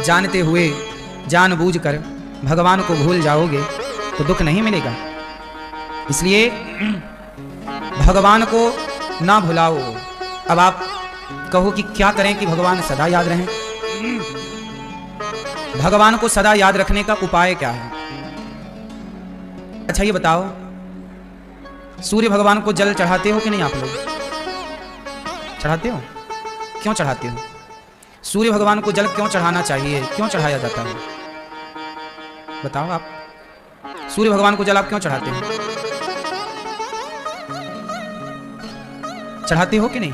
जानते हुए जानबूझकर भगवान को भूल जाओगे तो दुख नहीं मिलेगा। इसलिए भगवान को ना भुलाओ। अब आप कहो कि क्या करें कि भगवान सदा याद रहें। भगवान को सदा याद रखने का उपाय क्या है? अच्छा ये बताओ, सूर्य भगवान को जल चढ़ाते हो कि नहीं? आप लोग चढ़ाते हो? क्यों चढ़ाते हो? सूर्य भगवान को जल क्यों चढ़ाना चाहिए? क्यों चढ़ाया जाता है? बताओ आप, सूर्य भगवान को जल आप क्यों चढ़ाते हो? चढ़ाते हो कि नहीं?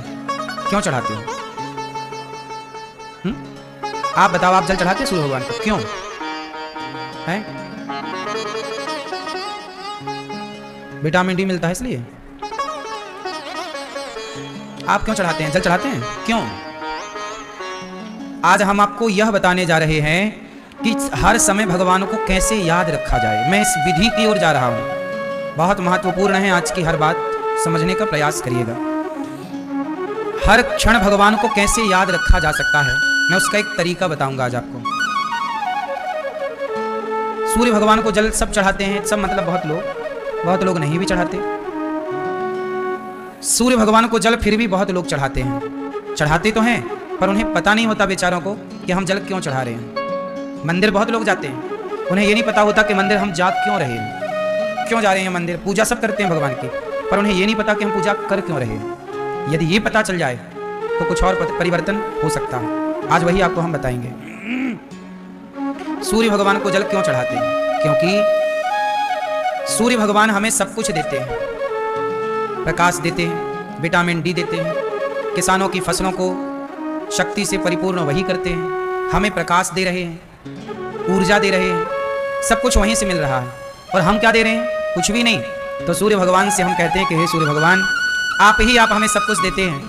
क्यों चढ़ाते हो? आप बताओ, आप जल चढ़ाते सूर्य भगवान को? क्यों है? विटामिन डी मिलता है इसलिए। आप क्यों चढ़ाते हैं? जल चढ़ाते हैं क्यों? आज हम आपको यह बताने जा रहे हैं कि हर समय भगवान को कैसे याद रखा जाए। मैं इस विधि की ओर जा रहा हूं, बहुत महत्वपूर्ण है। आज की हर बात समझने का प्रयास करिएगा। हर क्षण भगवान को कैसे याद रखा जा सकता है, मैं उसका एक तरीका बताऊंगा आज आपको। सूर्य भगवान को जल सब चढ़ाते हैं, सब मतलब बहुत लोग नहीं भी चढ़ाते। सूर्य भगवान को जल फिर भी बहुत लोग चढ़ाते हैं। चढ़ाते तो हैं पर उन्हें पता नहीं होता बेचारों को कि हम जल क्यों चढ़ा रहे हैं। मंदिर बहुत लोग जाते हैं, उन्हें ये नहीं पता होता कि मंदिर हम जा क्यों रहे हैं, क्यों जा रहे हैं मंदिर। पूजा सब करते हैं भगवान की, पर उन्हें ये नहीं पता कि हम पूजा कर क्यों रहे हैं। यदि ये पता चल जाए तो कुछ और परिवर्तन हो सकता है। आज वही आपको हम बताएंगे। सूर्य भगवान को जल क्यों चढ़ाते हैं? क्योंकि सूर्य भगवान हमें सब कुछ देते हैं। प्रकाश देते हैं, विटामिन डी देते हैं, किसानों की फसलों को शक्ति से परिपूर्ण वही करते हैं, हमें प्रकाश दे रहे हैं, ऊर्जा दे रहे हैं, सब कुछ वहीं से मिल रहा है। और हम क्या दे रहे हैं? कुछ भी नहीं। तो सूर्य भगवान से हम कहते हैं कि हे सूर्य भगवान, आप हमें सब कुछ देते हैं,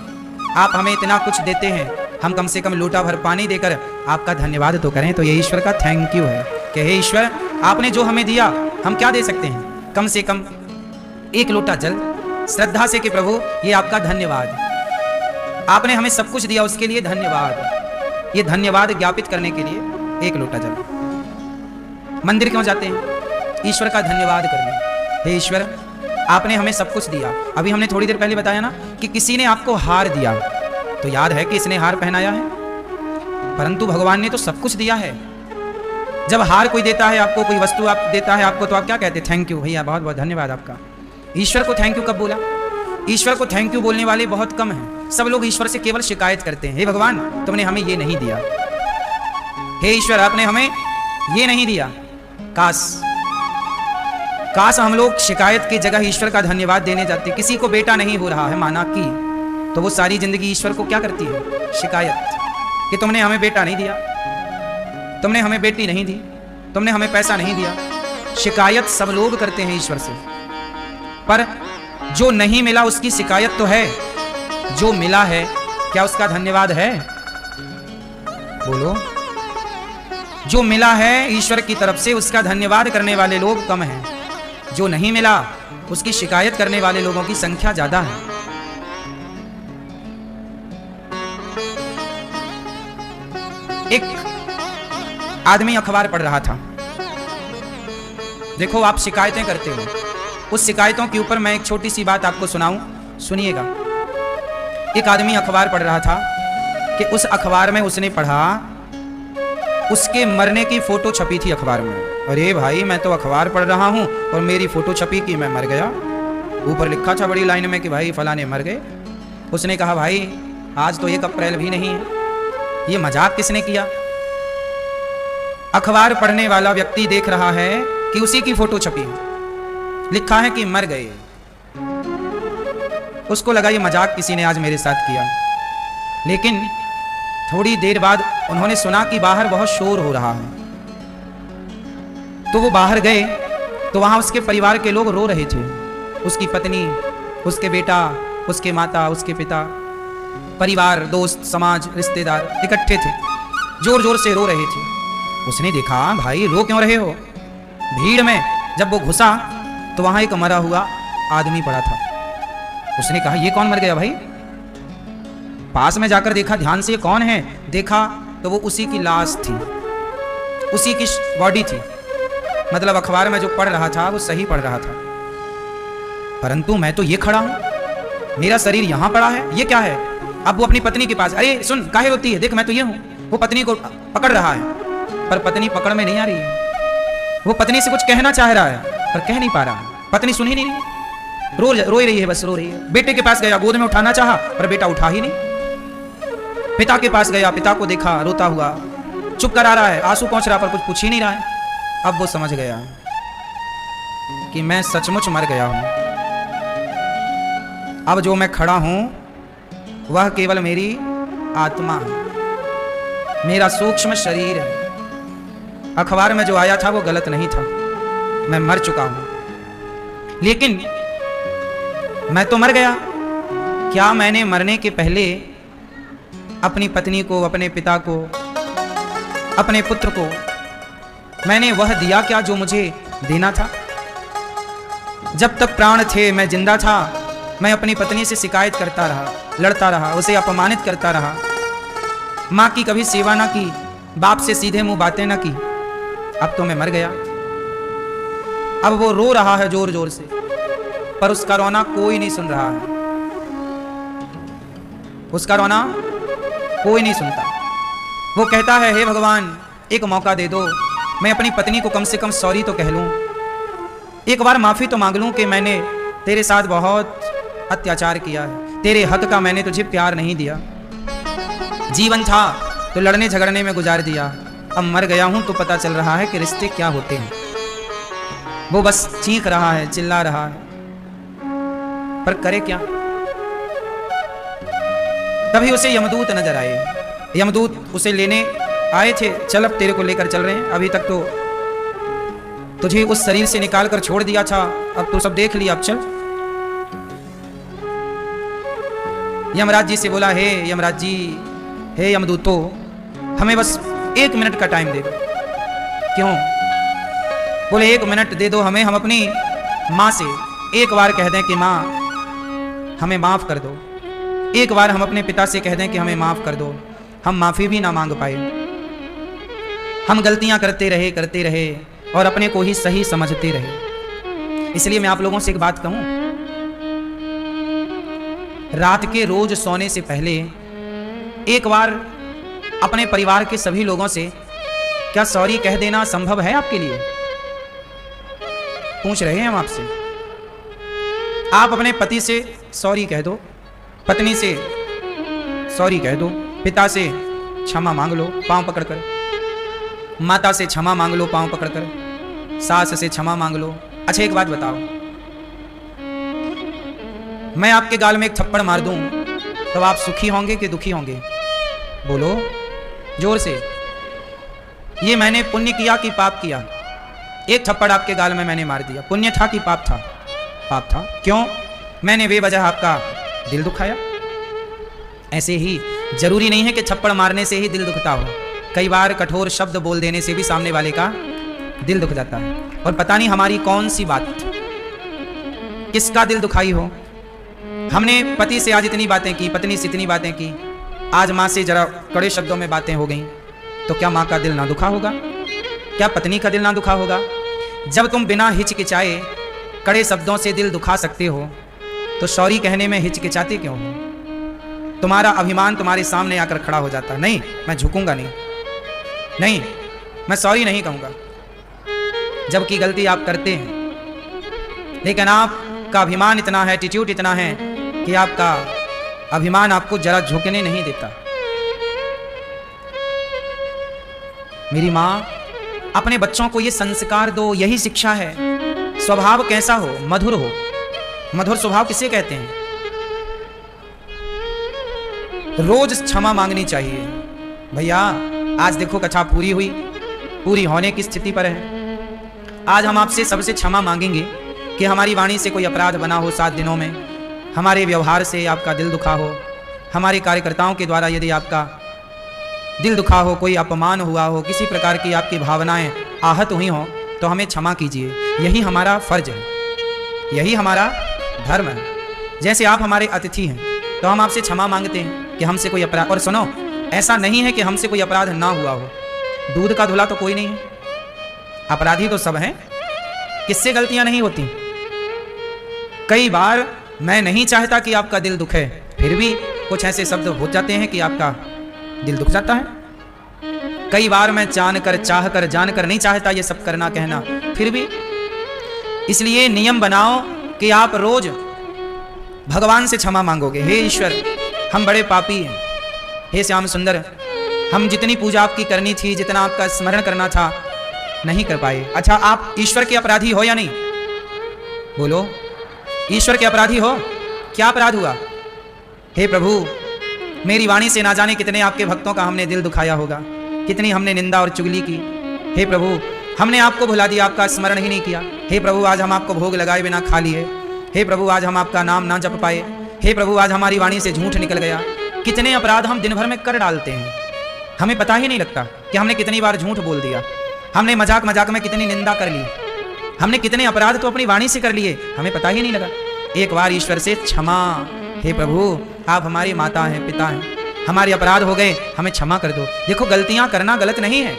आप हमें इतना कुछ देते हैं, हम कम से कम लोटा भर पानी देकर आपका धन्यवाद तो करें। तो ये ईश्वर का थैंक यू है कि हे ईश्वर, आपने जो हमें दिया, हम क्या दे सकते हैं? कम से कम एक लोटा जल, श्रद्धा से कि प्रभु ये आपका धन्यवाद, आपने हमें सब कुछ दिया, उसके लिए धन्यवाद। ये धन्यवाद ज्ञापित करने के लिए एक लोटा जल। मंदिर क्यों जाते हैं? ईश्वर का धन्यवाद करने। हे ईश्वर, आपने हमें सब कुछ दिया। अभी हमने थोड़ी देर पहले बताया ना कि किसी ने आपको हार दिया, तो याद है कि इसने हार पहनाया है, परंतु भगवान ने तो सब कुछ दिया है। जब हार कोई देता है आपको, कोई वस्तु आप देता है आपको, तो आप क्या कहते हैं? थैंक यू भैया, बहुत बहुत धन्यवाद आपका। ईश्वर को थैंक यू कब बोला? ईश्वर को थैंक यू बोलने वाले बहुत कम हैं। सब लोग ईश्वर से केवल शिकायत करते हैं, हे भगवान तुमने हमें ये नहीं दिया, हे ईश्वर आपने हमें ये नहीं दिया। काश हम लोग शिकायत की जगह ईश्वर का धन्यवाद देने जाते। किसी को बेटा नहीं हो रहा है, माना कि, तो वो सारी जिंदगी ईश्वर को क्या करती है? शिकायत कि तुमने हमें बेटा नहीं दिया, तुमने हमें बेटी नहीं दी, तुमने हमें पैसा नहीं दिया। शिकायत सब लोग करते हैं ईश्वर से, पर जो नहीं मिला उसकी शिकायत तो है, जो मिला है क्या उसका धन्यवाद है? बोलो। जो मिला है ईश्वर की तरफ से, उसका धन्यवाद करने वाले लोग कम हैं। जो नहीं मिला उसकी शिकायत करने वाले लोगों की संख्या ज्यादा है। एक आदमी अखबार पढ़ रहा था। देखो, आप शिकायतें करते हो, उस शिकायतों के ऊपर मैं एक छोटी सी बात आपको सुनाऊं, सुनिएगा। एक आदमी अखबार पढ़ रहा था कि उस अखबार में उसने पढ़ा, उसके मरने की फोटो छपी थी अखबार में। अरे भाई, मैं तो अखबार पढ़ रहा हूं और मेरी फोटो छपी कि मैं मर गया। ऊपर लिखा था बड़ी लाइन में कि भाई फलाने मर गए। उसने कहा भाई आज तो 1 अप्रैल भी नहीं है, ये मजाक किसने किया? अखबार पढ़ने वाला व्यक्ति देख रहा है कि उसी की फोटो छपी है, लिखा है कि मर गए। उसको लगा ये मजाक किसी ने आज मेरे साथ किया। लेकिन थोड़ी देर बाद उन्होंने सुना कि बाहर बहुत शोर हो रहा है, तो वो बाहर गए तो वहां उसके परिवार के लोग रो रहे थे। उसकी पत्नी, उसके बेटा, उसके माता, उसके पिता, परिवार, दोस्त, समाज, रिश्तेदार इकट्ठे थे, जोर जोर से रो रहे थे। उसने देखा भाई रो क्यों रहे हो? भीड़ में जब वो घुसा तो वहां एक मरा हुआ आदमी पड़ा था। उसने कहा ये कौन मर गया भाई? पास में जाकर देखा ध्यान से, कौन है? देखा तो वो उसी की लाश थी। उसी की बॉडी थी, मतलब अखबार में जो पढ़ रहा था वो सही पढ़ रहा था। परंतु मैं तो ये खड़ा हूं, मेरा शरीर यहां पड़ा है, ये क्या है? अब वो अपनी पत्नी के पास, अरे सुन काहे होती है, देख मैं तो ये हूं। वो पत्नी को पकड़ रहा है, पर पत्नी पकड़ में नहीं आ रही है। वो पत्नी से कुछ कहना चाह रहा है पर कह नहीं पा रहा है, पत्नी सुन ही नहीं रही, रो रही है, बस रो रही है। बेटे के पास गया, गोद में उठाना चाहा पर बेटा उठा ही नहीं। पिता के पास गया, पिता को देखा रोता हुआ, चुप करा रहा है, आंसू पहुंच रहा पर कुछ पूछ ही नहीं रहा है। अब वो समझ गया कि मैं सचमुच मर गया हूं। अब जो मैं खड़ा हूं वह केवल मेरी आत्मा है, मेरा सूक्ष्म शरीर है। अखबार में जो आया था वो गलत नहीं था, मैं मर चुका हूं। लेकिन मैं तो मर गया, क्या मैंने मरने के पहले अपनी पत्नी को, अपने पिता को, अपने पुत्र को मैंने वह दिया क्या जो मुझे देना था? जब तक प्राण थे, मैं जिंदा था, मैं अपनी पत्नी से शिकायत करता रहा, लड़ता रहा, उसे अपमानित करता रहा, माँ की कभी सेवा ना की, बाप से सीधे मुंह बातें ना की। अब तो मैं मर गया। अब वो रो रहा है जोर जोर से, पर उसका रोना कोई नहीं सुन रहा है, उसका रोना कोई नहीं सुनता। वो कहता है, हे भगवान एक मौका दे दो, मैं अपनी पत्नी को कम से कम सॉरी तो कह लूं, एक बार माफी तो मांग लूं कि मैंने तेरे साथ बहुत अत्याचार किया है, तेरे हक का मैंने तुझे प्यार नहीं दिया। जीवन था तो लड़ने झगड़ने में गुजार दिया, अब मर गया हूं तो पता चल रहा है कि रिश्ते क्या होते हैं। वो बस चीख रहा है, चिल्ला रहा है, पर करे क्या? तभी उसे यमदूत नजर आए। यमदूत उसे लेने आए थे, चल अब तेरे को लेकर चल रहे हैं, अभी तक तो तुझे उस शरीर से निकाल कर छोड़ दिया था, अब तो सब देख लिया, अब चल। यमराज जी से बोला, हे यमराज जी, हे यमदूतो, हमें बस 1 मिनट का टाइम दे दो। क्यों? बोले 1 मिनट दे दो हमें, हम अपनी माँ से एक बार कह दें कि माँ हमें माफ कर दो, एक बार हम अपने पिता से कह दें कि हमें माफ कर दो। हम माफी भी ना मांग पाए, हम गलतियां करते रहे और अपने को ही सही समझते रहे। इसलिए मैं आप लोगों से एक बात कहूं, रात के रोज सोने से पहले एक बार अपने परिवार के सभी लोगों से क्या सॉरी कह देना संभव है आपके लिए? पूछ रहे हैं हम आपसे। आप अपने पति से सॉरी कह दो, पत्नी से सॉरी कह दो, पिता से क्षमा मांग लो पांव पकड़कर, माता से क्षमा मांग लो पांव पकड़कर, सास से क्षमा मांग लो। अच्छा एक बात बताओ, मैं आपके गाल में एक थप्पड़ मार दूं तो आप सुखी होंगे कि दुखी होंगे? बोलो जोर से। ये मैंने पुण्य किया कि पाप किया? एक थप्पड़ आपके गाल में मैंने मार दिया, पुण्य था कि पाप था? पाप था। क्यों? मैंने बेवजह आपका दिल दुखाया। ऐसे ही जरूरी नहीं है कि थप्पड़ मारने से ही दिल दुखता हो, कई बार कठोर शब्द बोल देने से भी सामने वाले का दिल दुख जाता है। और पता नहीं हमारी कौन सी बात किसका दिल दुखाई हो। हमने पति से आज इतनी बातें की, पत्नी से इतनी बातें की, आज माँ से जरा कड़े शब्दों में बातें हो गई, तो क्या माँ का दिल ना दुखा होगा? क्या पत्नी का दिल ना दुखा होगा? जब तुम बिना हिचकिचाए कड़े शब्दों से दिल दुखा सकते हो तो सॉरी कहने में हिचकिचाते क्यों हो? तुम्हारा अभिमान तुम्हारे सामने आकर खड़ा हो जाता, नहीं मैं झुकूंगा नहीं, नहीं मैं सॉरी नहीं कहूंगा, जबकि गलती आप करते हैं। लेकिन आपका अभिमान इतना है, एटीट्यूड इतना है कि आपका अभिमान आपको जरा झुकने नहीं देता। मेरी माँ, अपने बच्चों को ये संस्कार दो, यही शिक्षा है। स्वभाव कैसा हो? मधुर हो। मधुर स्वभाव किसे कहते हैं? रोज क्षमा मांगनी चाहिए। भैया आज देखो कथा पूरी हुई, पूरी होने की स्थिति पर है। आज हम आपसे सबसे क्षमा मांगेंगे कि हमारी वाणी से कोई अपराध बना हो 7 दिनों में, हमारे व्यवहार से आपका दिल दुखा हो, हमारे कार्यकर्ताओं के द्वारा यदि आपका दिल दुखा हो, कोई अपमान हुआ हो, किसी प्रकार की आपकी भावनाएं आहत हुई हो, तो हमें क्षमा कीजिए। यही हमारा फर्ज है, यही हमारा धर्म है। जैसे आप हमारे अतिथि हैं तो हम आपसे क्षमा मांगते हैं कि हमसे कोई अपराध, और सुनो ऐसा नहीं है कि हमसे कोई अपराध ना हुआ हो, दूध का धुला तो कोई नहीं है, अपराधी तो सब हैं। किससे गलतियां नहीं होती? कई बार मैं नहीं चाहता कि आपका दिल दुखे, फिर भी कुछ ऐसे शब्द हो जाते हैं कि आपका दिल दुख जाता है। कई बार मैं जानकर चाहकर जानकर नहीं चाहता ये सब करना कहना, फिर भी। इसलिए नियम बनाओ कि आप रोज भगवान से क्षमा मांगोगे। हे ईश्वर, हम बड़े पापी हैं। हे श्याम सुंदर, हम जितनी पूजा आपकी करनी थी, जितना आपका स्मरण करना था, नहीं कर पाए। अच्छा, आप ईश्वर के अपराधी हो या नहीं? बोलो, ईश्वर के अपराधी हो? क्या अपराध हुआ? हे प्रभु, मेरी वाणी से ना जाने कितने आपके भक्तों का हमने दिल दुखाया होगा, कितनी हमने निंदा और चुगली की। हे प्रभु, हमने आपको भुला दिया, आपका स्मरण ही नहीं किया। हे प्रभु, आज हम आपको भोग लगाए बिना खा लिए। हे प्रभु, आज हम आपका नाम ना जप पाए। हे प्रभु, आज हमारी वाणी से झूठ निकल गया। कितने अपराध हम दिन भर में कर डालते हैं, हमें पता ही नहीं लगता कि हमने कितनी बार झूठ बोल दिया, हमने मजाक मजाक में कितनी निंदा कर ली, हमने कितने अपराध तो अपनी वाणी से कर लिए, हमें पता ही नहीं लगा। एक बार ईश्वर से क्षमा। हे प्रभु, आप हमारी माता हैं, पिता हैं, हमारे अपराध हो गए, हमें क्षमा कर दो। देखो, गलतियां करना गलत नहीं है,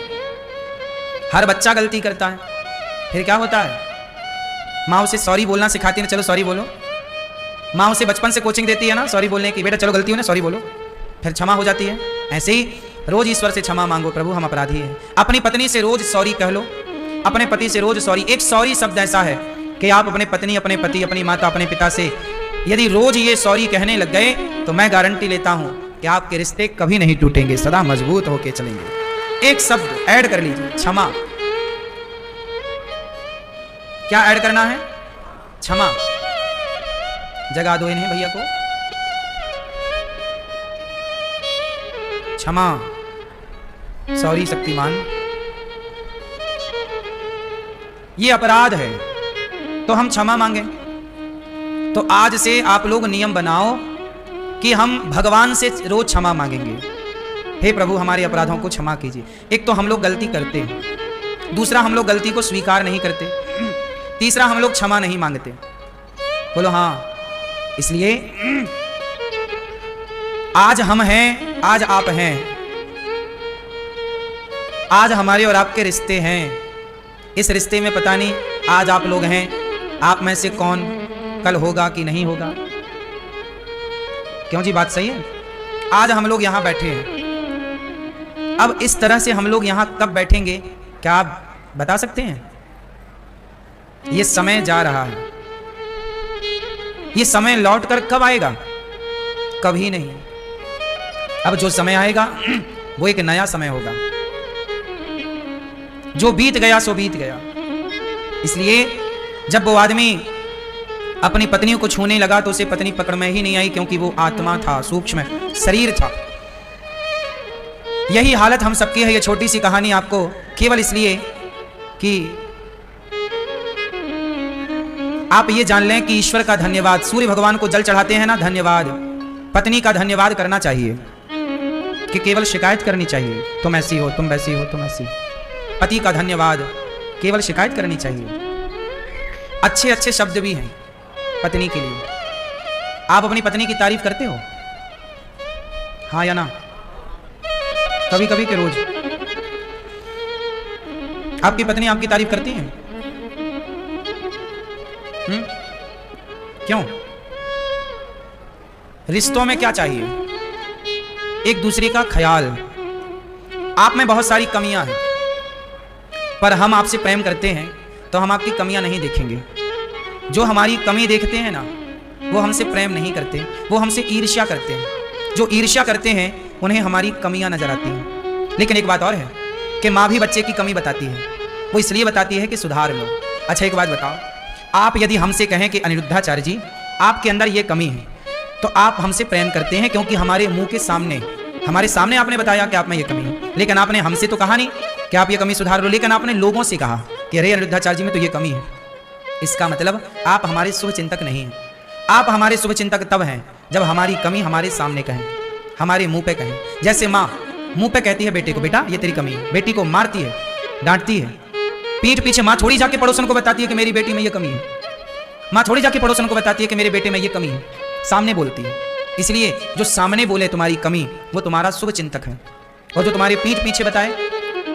हर बच्चा गलती करता है। फिर क्या होता है? माँ उसे सॉरी बोलना सिखाती है, चलो सॉरी बोलो। माँ उसे बचपन से कोचिंग देती है ना सॉरी बोलने की, बेटा चलो गलती हो ना सॉरी बोलो, फिर क्षमा हो जाती है। ऐसे ही रोज ईश्वर से क्षमा मांगो, प्रभु हम अपराधी हैं। अपनी पत्नी से रोज सॉरी कह लो, अपने पति से रोज सॉरी। एक सॉरी शब्द ऐसा है कि आप अपने पत्नी, अपने पति, अपनी माता, अपने पिता से यदि रोज ये सॉरी कहने लग गए तो मैं गारंटी लेता हूं कि आपके रिश्ते कभी नहीं टूटेंगे, सदा मजबूत होके चलेंगे। एक शब्द ऐड कर लीजिए, क्षमा। क्या ऐड करना है? क्षमा। जगा दो इन्हें भैया को। क्षमा, सॉरी शक्तिमान। ये अपराध है तो हम क्षमा मांगे। तो आज से आप लोग नियम बनाओ कि हम भगवान से रोज क्षमा मांगेंगे। हे प्रभु, हमारे अपराधों को क्षमा कीजिए। एक तो हम लोग गलती करते हैं, दूसरा हम लोग गलती को स्वीकार नहीं करते, तीसरा हम लोग क्षमा नहीं मांगते। बोलो हाँ। इसलिए आज हम हैं, आज आप हैं, आज हमारे और आपके रिश्ते हैं। इस रिश्ते में पता नहीं आज आप लोग हैं, आप में से कौन कल होगा कि नहीं होगा। क्यों जी, बात सही है? आज हम लोग यहां बैठे हैं, अब इस तरह से हम लोग यहां कब बैठेंगे, क्या आप बता सकते हैं? ये समय जा रहा है, ये समय लौट कर कब आएगा? कभी नहीं। अब जो समय आएगा वो एक नया समय होगा, जो बीत गया सो बीत गया। इसलिए जब वो आदमी अपनी पत्नी को छूने लगा तो उसे पत्नी पकड़ में ही नहीं आई, क्योंकि वो आत्मा था, सूक्ष्म शरीर था। यही हालत हम सबकी है। ये छोटी सी कहानी आपको केवल इसलिए कि आप ये जान लें कि ईश्वर का धन्यवाद, सूर्य भगवान को जल चढ़ाते हैं ना, धन्यवाद, पत्नी का धन्यवाद करना चाहिए, कि केवल शिकायत करनी चाहिए, तुम ऐसी हो, तुम वैसी हो, तुम ऐसी। पति का धन्यवाद, केवल शिकायत करनी चाहिए। अच्छे अच्छे शब्द भी हैं पत्नी के लिए। आप अपनी पत्नी की तारीफ करते हो? हाँ या ना? कभी कभी के रोज आपकी पत्नी आपकी तारीफ करती है? क्यों? रिश्तों में क्या चाहिए? एक दूसरे का ख्याल। आप में बहुत सारी कमियां हैं, पर हम आपसे प्रेम करते हैं तो हम आपकी कमियां नहीं देखेंगे। जो हमारी कमी देखते हैं ना, वो हमसे प्रेम नहीं करते, वो हमसे ईर्ष्या करते हैं। जो ईर्ष्या करते हैं उन्हें हमारी कमियां नजर आती हैं। लेकिन एक बात और है कि माँ भी बच्चे की कमी बताती है, वो इसलिए बताती है कि सुधार लो। अच्छा एक बात बताओ, आप यदि हमसे कहें कि अनिरुद्धाचार्य जी आपके अंदर ये कमी है, तो आप हमसे प्रेम करते हैं क्योंकि हमारे मुंह के सामने, हमारे सामने आपने बताया कि आप में ये कमी है। लेकिन आपने हमसे तो कहा नहीं कि आप ये कमी सुधार लो, लेकिन आपने लोगों से कहा कि अरे अनिरुद्धाचार्य जी में तो ये कमी है। इसका मतलब आप हमारे शुभ चिंतक नहीं हैं। आप हमारे शुभ चिंतक तब हैं जब हमारी कमी हमारे सामने कहें, हमारे मुंह पे कहें। जैसे माँ मुंह पे कहती है बेटे को, बेटा ये तेरी कमी है, बेटी को मारती है, डांटती है, पीठ पीछे माँ थोड़ी जाके पड़ोसन को बताती है कि मेरी बेटी में ये कमी है, माँ थोड़ी जाके पड़ोसन को बताती है कि मेरे बेटे में ये कमी है, सामने बोलती है। इसलिए जो सामने बोले तुम्हारी कमी वो तुम्हारा शुभ चिंतक है, और जो तुम्हारे पीठ पीछे बताए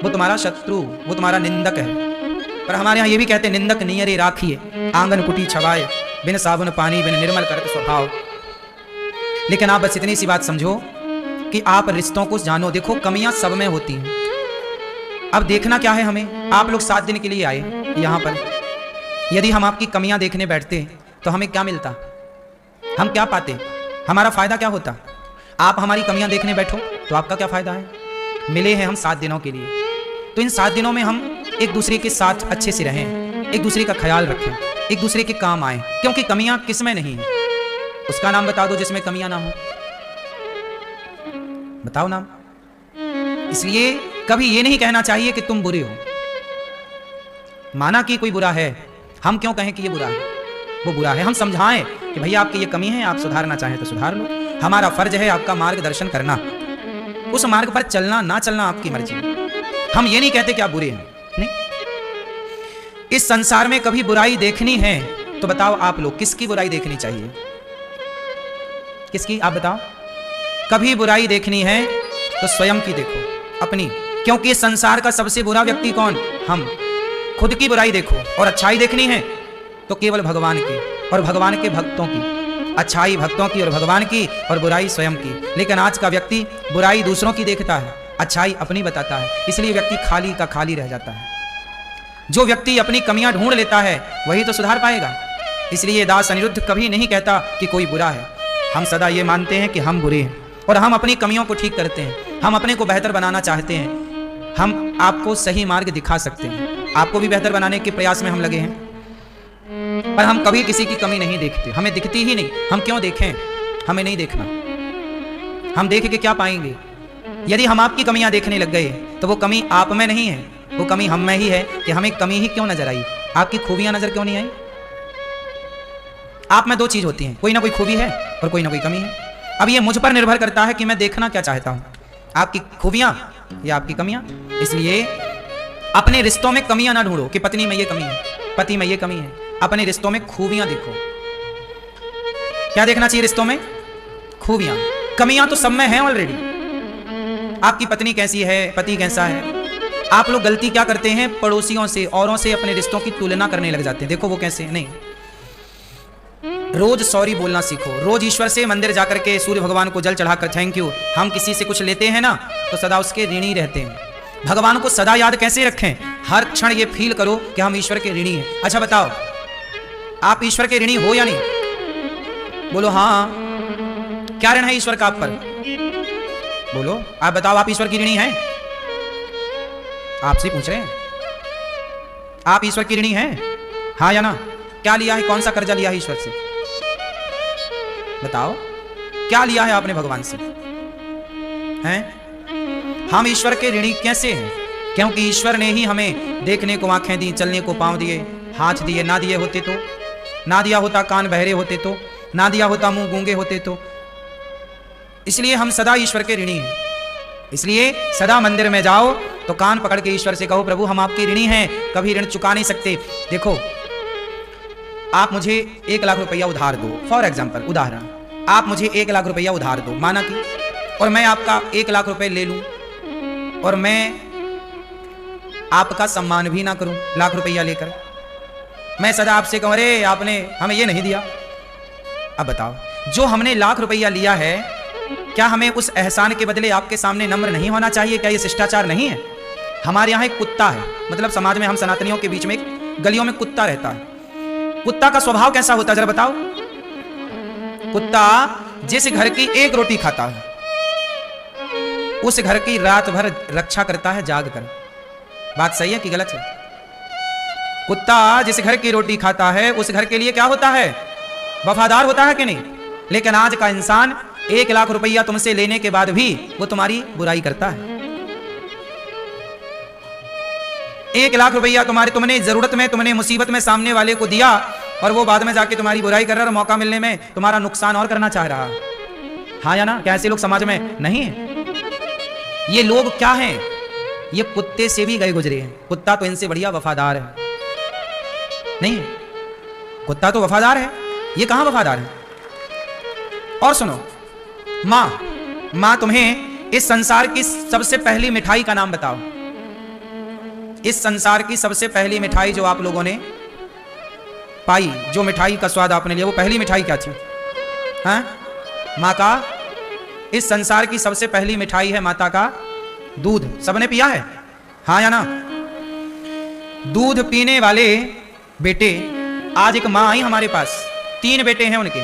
वो तुम्हारा शत्रु, वो तुम्हारा निंदक है। पर हमारे यहाँ ये भी कहते हैं, निंदक नियरे राखिए, आंगन कुटी छवाए, बिन साबुन पानी बिन निर्मल करत स्वभाव। लेकिन आप बस इतनी सी बात समझो कि आप रिश्तों को जानो। देखो कमियां सब में होती हैं। अब देखना क्या है हमें, आप लोग 7 दिन के लिए आए यहाँ पर, यदि हम आपकी कमियां देखने बैठते तो हमें क्या मिलता, हम क्या पाते, हमारा फायदा क्या होता? आप हमारी कमियां देखने बैठो तो आपका क्या फायदा है? मिले हैं हम 7 दिनों के लिए, तो इन 7 दिनों में हम एक दूसरे के साथ अच्छे से रहें, एक दूसरे का ख्याल रखें, एक दूसरे के काम आए। क्योंकि कमियां किस में नहीं है? उसका नाम बता दो जिसमें कमियां ना हो, बताओ नाम। इसलिए कभी ये नहीं कहना चाहिए कि तुम बुरे हो। माना कि कोई बुरा है, हम क्यों कहें कि ये बुरा है? वो बुरा है, हम समझाएं कि भैया आपकी ये कमी है, आप सुधारना चाहें तो सुधार लो। हमारा फर्ज है आपका मार्गदर्शन करना, उस मार्ग पर चलना ना चलना आपकी मर्जी। हम ये नहीं कहते कि आप बुरे हैं, नहीं। इस संसार में कभी बुराई देखनी है तो बताओ आप लोग, किसकी बुराई देखनी चाहिए? किसकी? आप बताओ। कभी बुराई देखनी है तो स्वयं की देखो, अपनी। क्योंकि इस संसार का सबसे बुरा व्यक्ति कौन? हम। खुद की बुराई देखो। और अच्छाई देखनी है तो केवल भगवान की और भगवान के भक्तों की। अच्छाई भक्तों की और भगवान की, और बुराई स्वयं की। लेकिन आज का व्यक्ति बुराई दूसरों की देखता है, अच्छाई अपनी बताता है, इसलिए व्यक्ति खाली का खाली रह जाता है। जो व्यक्ति अपनी कमियां ढूंढ लेता है वही तो सुधार पाएगा। इसलिए दास अनिरुद्ध कभी नहीं कहता कि कोई बुरा है। हम सदा ये मानते हैं कि हम बुरे हैं और हम अपनी कमियों को ठीक करते हैं, हम अपने को बेहतर बनाना चाहते हैं। हम आपको सही मार्ग दिखा सकते हैं, आपको भी बेहतर बनाने के प्रयास में हम लगे हैं। पर हम कभी किसी की कमी नहीं देखते, हमें दिखती ही नहीं। हम क्यों देखें? हमें नहीं देखना। हम देख के क्या पाएंगे? यदि हम आपकी कमियां देखने लग गए तो वो कमी आप में नहीं है, वो कमी हम में ही है कि हमें कमी ही क्यों नजर आई, आपकी खूबियां नजर क्यों नहीं आई? आप में 2 चीज होती हैं, कोई ना कोई खूबी है और कोई ना कोई कमी है। अब ये मुझ पर निर्भर करता है कि मैं देखना क्या चाहता हूं, आपकी खूबियां या आपकी कमियां। इसलिए अपने रिश्तों में कमियां ना ढूंढो कि पत्नी में ये कमी है, पति में ये कमी है। अपने रिश्तों में खूबियां देखो। क्या देखना चाहिए रिश्तों में? खूबियां। कमियां तो सब में हैं ऑलरेडी। आपकी पत्नी कैसी है, पति कैसा है। आप लोग गलती क्या करते हैं? पड़ोसियों से, औरों से अपने रिश्तों की तुलना करने लग जाते हैं। देखो वो कैसे हैं। नहीं, रोज सॉरी बोलना सीखो। रोज ईश्वर से मंदिर जाकर के सूर्य भगवान को जल चढ़ाकर थैंक यू। हम किसी से कुछ लेते हैं ना तो सदा उसके ऋणी रहते हैं। भगवान को सदा याद कैसे रखें? हर क्षण ये फील करो कि हम ईश्वर के ऋणी हैं। अच्छा बताओ, आप ईश्वर के ऋणी हो या नहीं? बोलो हाँ। क्या ऋण है ईश्वर का आप पर? बोलो, आप बताओ, आप ईश्वर की ऋणी हैं? आपसे पूछ रहे हैं, आप ईश्वर की ऋणी हैं? हाँ या ना? क्या लिया है? कौन सा कर्जा लिया है ईश्वर से? बताओ, क्या लिया है आपने भगवान से? हैं? हम ईश्वर के ऋणी कैसे हैं? क्योंकि ईश्वर ने ही हमें देखने को आंखें दी, चलने को पांव दिए, हाथ दिए। ना दिए होते तो, ना दिया होता कान बहरे होते तो, ना दिया होता मुंह गूंगे होते तो। इसलिए हम सदा ईश्वर के ऋणी हैं। इसलिए सदा मंदिर में जाओ तो कान पकड़ के ईश्वर से कहो, प्रभु हम आपके ऋणी हैं, कभी ऋण चुका नहीं सकते। देखो, आप मुझे 1 लाख रुपया उधार दो, फॉर एग्जाम्पल, उदाहरण, आप मुझे 1 लाख रुपया उधार दो, माना कि, और मैं आपका 1 लाख रुपए ले लूं और मैं आपका सम्मान भी ना करूं लाख रुपया लेकर। मैं सदा आपसे कहूं, अरे आपने हमें ये नहीं दिया। अब बताओ, जो हमने लाख रुपया लिया है, क्या हमें उस एहसान के बदले आपके सामने नम्र नहीं होना चाहिए? क्या ये शिष्टाचार नहीं है? हमारे यहाँ एक कुत्ता है, मतलब समाज में हम सनातनियों के बीच में गलियों में कुत्ता रहता है। कुत्ता का स्वभाव कैसा होता है जरा बताओ? कुत्ता जिस घर की 1 रोटी खाता है उस घर की रात भर रक्षा करता है जाग कर। बात सही है कि गलत है? कुत्ता जिस घर की रोटी खाता है उस घर के लिए क्या होता है? वफादार होता है कि नहीं? लेकिन आज का इंसान 1 लाख रुपया तुमसे लेने के बाद भी वो तुम्हारी बुराई करता है। 1 लाख रुपया तुमने जरूरत में, तुमने मुसीबत में सामने वाले को दिया और वो बाद में जाके तुम्हारी बुराई कर रहा है और मौका मिलने में तुम्हारा नुकसान और करना चाह रहा है। हाँ या ना? क्या ऐसे लोग समाज में नहीं है? ये लोग क्या हैं? ये कुत्ते से भी गए गुजरे हैं। कुत्ता तो इनसे बढ़िया वफादार है, नहीं? कुत्ता तो वफादार है, ये कहां वफादार है? और सुनो, मां तुम्हें इस संसार की सबसे पहली मिठाई का नाम बताओ। इस संसार की सबसे पहली मिठाई जो आप लोगों ने पाई, जो मिठाई का स्वाद आपने लिया, वो पहली मिठाई क्या थी? हाँ, माँ का, इस संसार की सबसे पहली मिठाई है माता का दूध। सबने पिया है, हाँ या ना? दूध पीने वाले बेटे, आज एक माँ आई हमारे पास, 3 बेटे हैं उनके,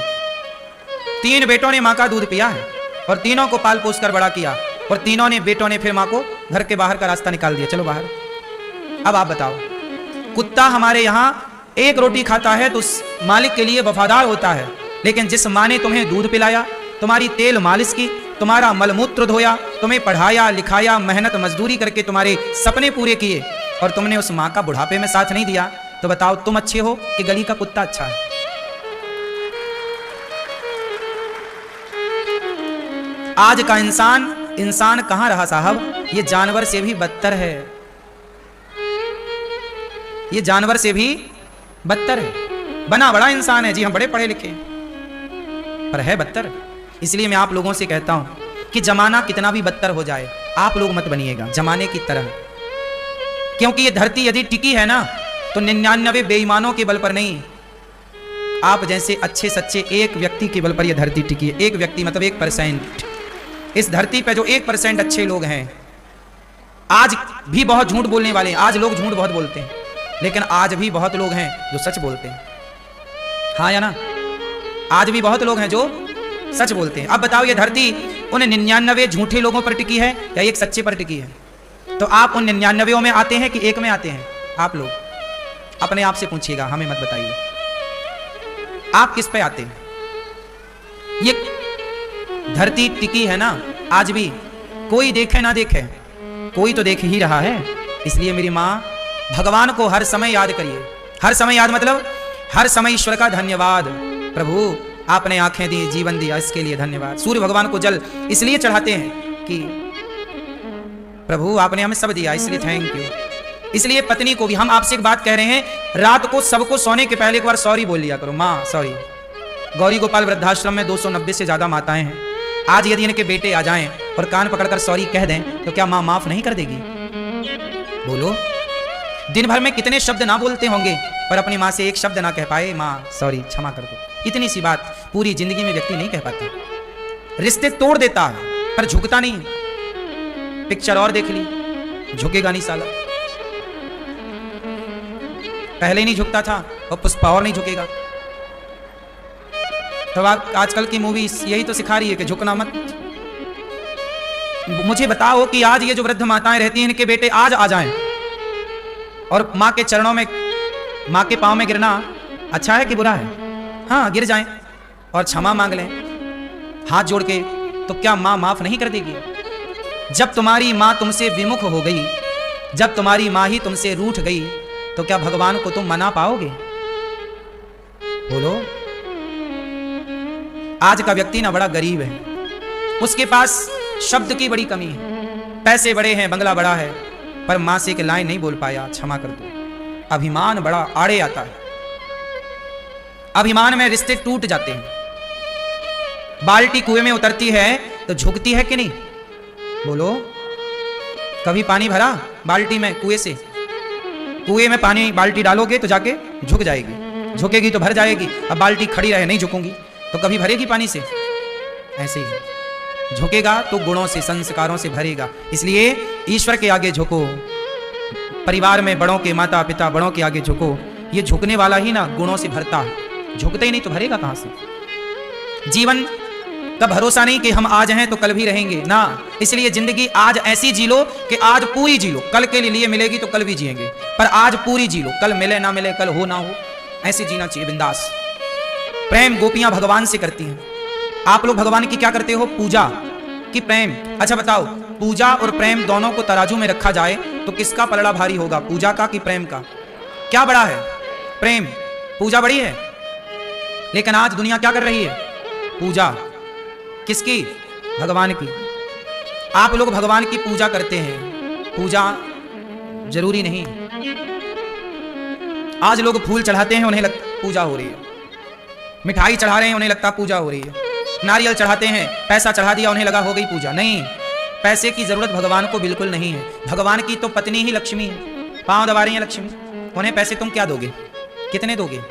3 बेटों ने माँ का दूध पिया है और तीनों को पाल पोस कर बड़ा किया, और तीनों ने बेटों ने फिर माँ को घर के बाहर का रास्ता निकाल दिया, चलो बाहर। अब आप बताओ, कुत्ता हमारे यहाँ एक रोटी खाता है तो उस मालिक के लिए वफादार होता है, लेकिन जिस माँ ने तुम्हें दूध पिलाया, तुम्हारी तेल मालिश की, तुम्हारा मलमूत्र धोया, तुम्हें पढ़ाया लिखाया, मेहनत मजदूरी करके तुम्हारे सपने पूरे किए, और तुमने उस माँ का बुढ़ापे में साथ नहीं दिया, तो बताओ तुम अच्छे हो कि गली का कुत्ता अच्छा है? आज का इंसान कहां रहा साहब? ये जानवर से भी बदतर है, ये जानवर से भी बदतर है। बना बड़ा इंसान है जी, हम बड़े पढ़े लिखे, पर है बदतर। इसलिए मैं आप लोगों से कहता हूं कि जमाना कितना भी बदतर हो जाए, आप लोग मत बनिएगा जमाने की तरह, क्योंकि ये धरती यदि टिकी है ना तो 99 बेईमानों के बल पर नहीं, आप जैसे अच्छे सच्चे एक व्यक्ति के बल पर यह धरती टिकी है। एक व्यक्ति मतलब 1%। इस धरती पे जो 1% अच्छे लोग हैं, आज भी बहुत झूठ बोलने वाले हैं, आज लोग झूठ बहुत बोलते हैं, लेकिन आज भी बहुत लोग हैं जो सच बोलते हैं, हाँ या ना? आज भी बहुत लोग हैं जो सच बोलते हैं। अब बताओ, ये धरती उन 99 झूठे लोगों पर टिकी है या एक सच्चे पर टिकी है? तो आप उन 99 में आते हैं कि एक में आते हैं? आप लोग अपने आप से पूछिएगा, हमें मत बताइए, आप किस पे आते हैं? ये धरती टिकी है ना आज भी, कोई देखे ना देखे, कोई तो देख ही रहा है। इसलिए मेरी माँ, भगवान को हर समय याद करिए, हर समय याद मतलब हर समय ईश्वर का धन्यवाद, प्रभु आपने आंखें दी, जीवन दिया, इसके लिए धन्यवाद। सूर्य भगवान को जल इसलिए चढ़ाते हैं कि प्रभु आपने हमें सब दिया, इसलिए थैंक यू। इसलिए पत्नी को भी हम आपसे एक बात कह रहे हैं, रात को सबको सोने के पहले एक बार सॉरी बोल लिया करो, माँ सॉरी। गौरी गोपाल वृद्धाश्रम में 290 से ज्यादा माताएं हैं। आज यदि इनके बेटे आ जाएं और कान पकड़कर सॉरी कह दें तो क्या माँ माफ नहीं कर देगी? बोलो, दिन भर में कितने शब्द ना बोलते होंगे, पर अपनी माँ से एक शब्द ना कह पाए, माँ सॉरी क्षमा कर दो। इतनी सी बात पूरी जिंदगी में व्यक्ति नहीं कह पाता। रिश्ते तोड़ देता है पर झुकता नहीं। पिक्चर और देख ली, झुकेगा नहीं साला। पहले नहीं झुकता था और पुष्पा और नहीं झुकेगा। तो आजकल की मूवी यही तो सिखा रही है कि झुकना मत। मुझे बताओ कि आज ये जो वृद्ध माताएं रहती हैं, इनके बेटे आज आ जाएं और माँ के चरणों में, माँ के पाँव में गिरना अच्छा है कि बुरा है? हाँ, गिर जाएं और क्षमा मांग लें हाथ जोड़ के, तो क्या माँ माफ नहीं कर देगी? जब तुम्हारी माँ तुमसे विमुख हो गई, जब तुम्हारी माँ ही तुमसे रूठ गई, तो क्या भगवान को तुम मना पाओगे? बोलो। आज का व्यक्ति ना बड़ा गरीब है, उसके पास शब्द की बड़ी कमी है, पैसे बड़े हैं, बंगला बड़ा है, पर मां से एक लाइन नहीं बोल पाया, क्षमा कर दो। अभिमान बड़ा आड़े आता है, अभिमान में रिश्ते टूट जाते हैं। बाल्टी कुएं में उतरती है तो झुकती है कि नहीं? बोलो। कभी पानी भरा बाल्टी में कुएं से? कुएं में पानी बाल्टी डालोगे तो जाके झुक जाएगी, झुकेगी तो भर जाएगी। अब बाल्टी खड़ी रहे, नहीं झुकूंगी तो कभी भरेगी पानी से? ऐसे ही झुकेगा तो गुणों से, संस्कारों से भरेगा। इसलिए ईश्वर के आगे झुको, परिवार में बड़ों के, माता पिता बड़ों के आगे झुको। ये झुकने वाला ही ना गुणों से भरता है, झुकते ही नहीं तो भरेगा कहां से? जीवन का भरोसा नहीं कि हम आज हैं तो कल भी रहेंगे ना। इसलिए जिंदगी आज ऐसी जी लो कि आज पूरी जी लो। कल के लिए मिलेगी तो कल भी जिएंगे, पर आज पूरी जी लो। कल मिले ना मिले, कल हो ना हो, ऐसे जीना चाहिए बिंदास। प्रेम गोपियां भगवान से करती हैं। आप लोग भगवान की क्या करते हो? पूजा कि प्रेम? अच्छा बताओ, पूजा और प्रेम दोनों को तराजू में रखा जाए तो किसका पलड़ा भारी होगा, पूजा का कि प्रेम का? क्या बड़ा है? प्रेम। पूजा बड़ी है, लेकिन आज दुनिया क्या कर रही है? पूजा किसकी? भगवान की। आप लोग भगवान की पूजा करते हैं, पूजा जरूरी नहीं। आज लोग फूल चढ़ाते हैं, उन्हें लगता पूजा हो रही है। मिठाई चढ़ा रहे हैं, उन्हें लगता पूजा हो रही है। नारियल चढ़ाते हैं, पैसा चढ़ा दिया, उन्हें लगा हो गई पूजा। नहीं, पैसे की जरूरत भगवान को बिल्कुल नहीं है। भगवान की तो पत्नी ही लक्ष्मी है। पांव दबा रही हैं लक्ष्मी, उन्हें पैसे तुम क्या दोगे, कितने दोगे?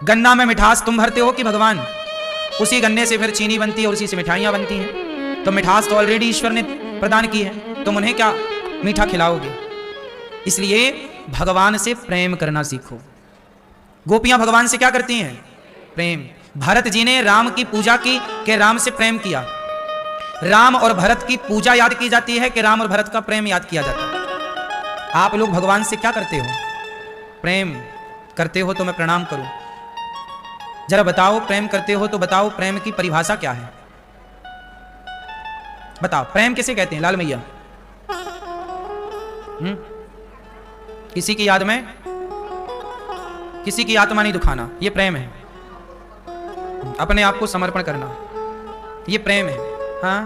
गन्ना में मिठास तुम भरते हो कि भगवान? उसी गन्ने से फिर चीनी बनती है, उसी से मिठाइयां बनती हैं। तो मिठास तो ऑलरेडी ईश्वर ने प्रदान की है, तुम उन्हें क्या मीठा खिलाओगे? इसलिए भगवान से प्रेम करना सीखो। गोपियां भगवान से क्या करती हैं? प्रेम। भरत जी ने राम की पूजा की कि राम से प्रेम किया? राम और भरत की पूजा याद की जाती है कि राम और भरत का प्रेम याद किया जाता है? आप लोग भगवान से क्या करते हो? प्रेम करते हो तो मैं प्रणाम करूं। जरा बताओ, प्रेम करते हो तो बताओ प्रेम की परिभाषा क्या है? बताओ प्रेम किसे कहते हैं? लाल मैया, किसी की याद में किसी की आत्मा नहीं दुखाना, ये प्रेम है। अपने आप को समर्पण करना, ये प्रेम है। हाँ,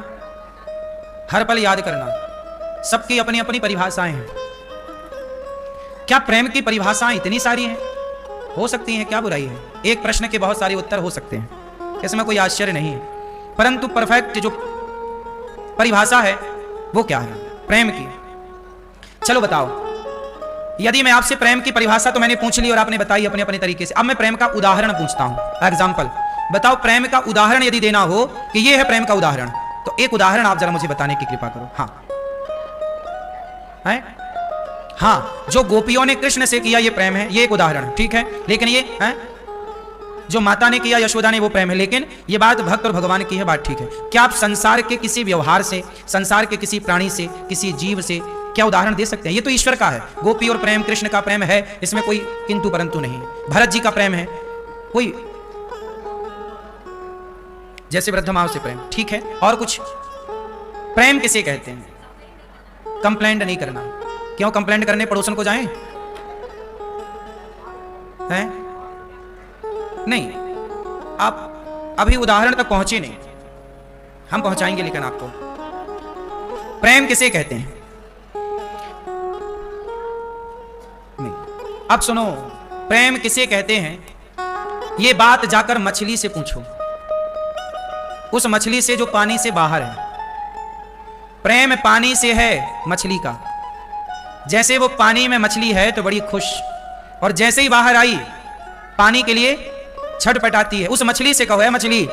हर पल याद करना। सबकी अपनी अपनी परिभाषाएं हैं। क्या प्रेम की परिभाषाएं इतनी सारी हैं? हो सकती हैं, क्या बुराई है? एक प्रश्न के बहुत सारे उत्तर हो सकते हैं, इसमें कोई आश्चर्य नहीं है। परंतु परफेक्ट जो परिभाषा है वो क्या है प्रेम की? चलो बताओ, यदि मैं आपसे प्रेम की परिभाषा तो मैंने पूछ ली और आपने बताई अपने अपने तरीके से, अब मैं प्रेम का उदाहरण पूछता हूं। एग्जाम्पल बताओ, प्रेम का उदाहरण यदि देना हो कि ये है प्रेम का उदाहरण, तो एक उदाहरण आप जरा मुझे बताने की कृपा करो। हाँ है? हाँ, जो गोपियों ने कृष्ण से किया ये प्रेम है, ये एक उदाहरण, ठीक है। लेकिन ये है जो माता ने किया यशोदा ने, वो प्रेम है। लेकिन ये बात भक्त और भगवान की है, बात ठीक है। क्या आप संसार के किसी व्यवहार से, संसार के किसी प्राणी से, किसी जीव से क्या उदाहरण दे सकते हैं? ये तो ईश्वर का है। गोपी और प्रेम, कृष्ण का प्रेम है, इसमें कोई किंतु परंतु नहीं। भरत जी का प्रेम है, कोई जैसे वृद्धमाव से प्रेम, ठीक है। और कुछ? प्रेम किसे कहते हैं? कंप्लेंट नहीं करना। क्यों कंप्लेंट करने पड़ोसन को जाएं? हैं? नहीं, आप अभी उदाहरण तक पहुंचे नहीं, हम पहुंचाएंगे लेकिन आपको। प्रेम किसे कहते हैं? नहीं, अब सुनो, प्रेम किसे कहते हैं ये बात जाकर मछली से पूछो, उस मछली से जो पानी से बाहर है। प्रेम पानी से है मछली का। जैसे वो पानी में मछली है तो बड़ी खुश, और जैसे ही बाहर आई पानी के लिए छटपटाती है। उस मछली से कहो, है मछली,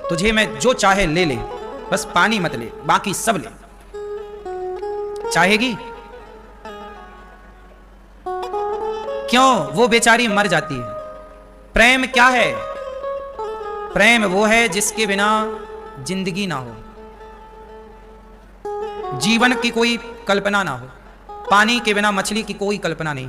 तुझे मैं जो चाहे ले ले, बस पानी मत ले, बाकी सब ले। चाहेगी? क्यों? वो बेचारी मर जाती है। प्रेम क्या है? प्रेम वो है जिसके बिना जिंदगी ना हो, जीवन की कोई कल्पना ना हो। पानी के बिना मछली की कोई कल्पना नहीं,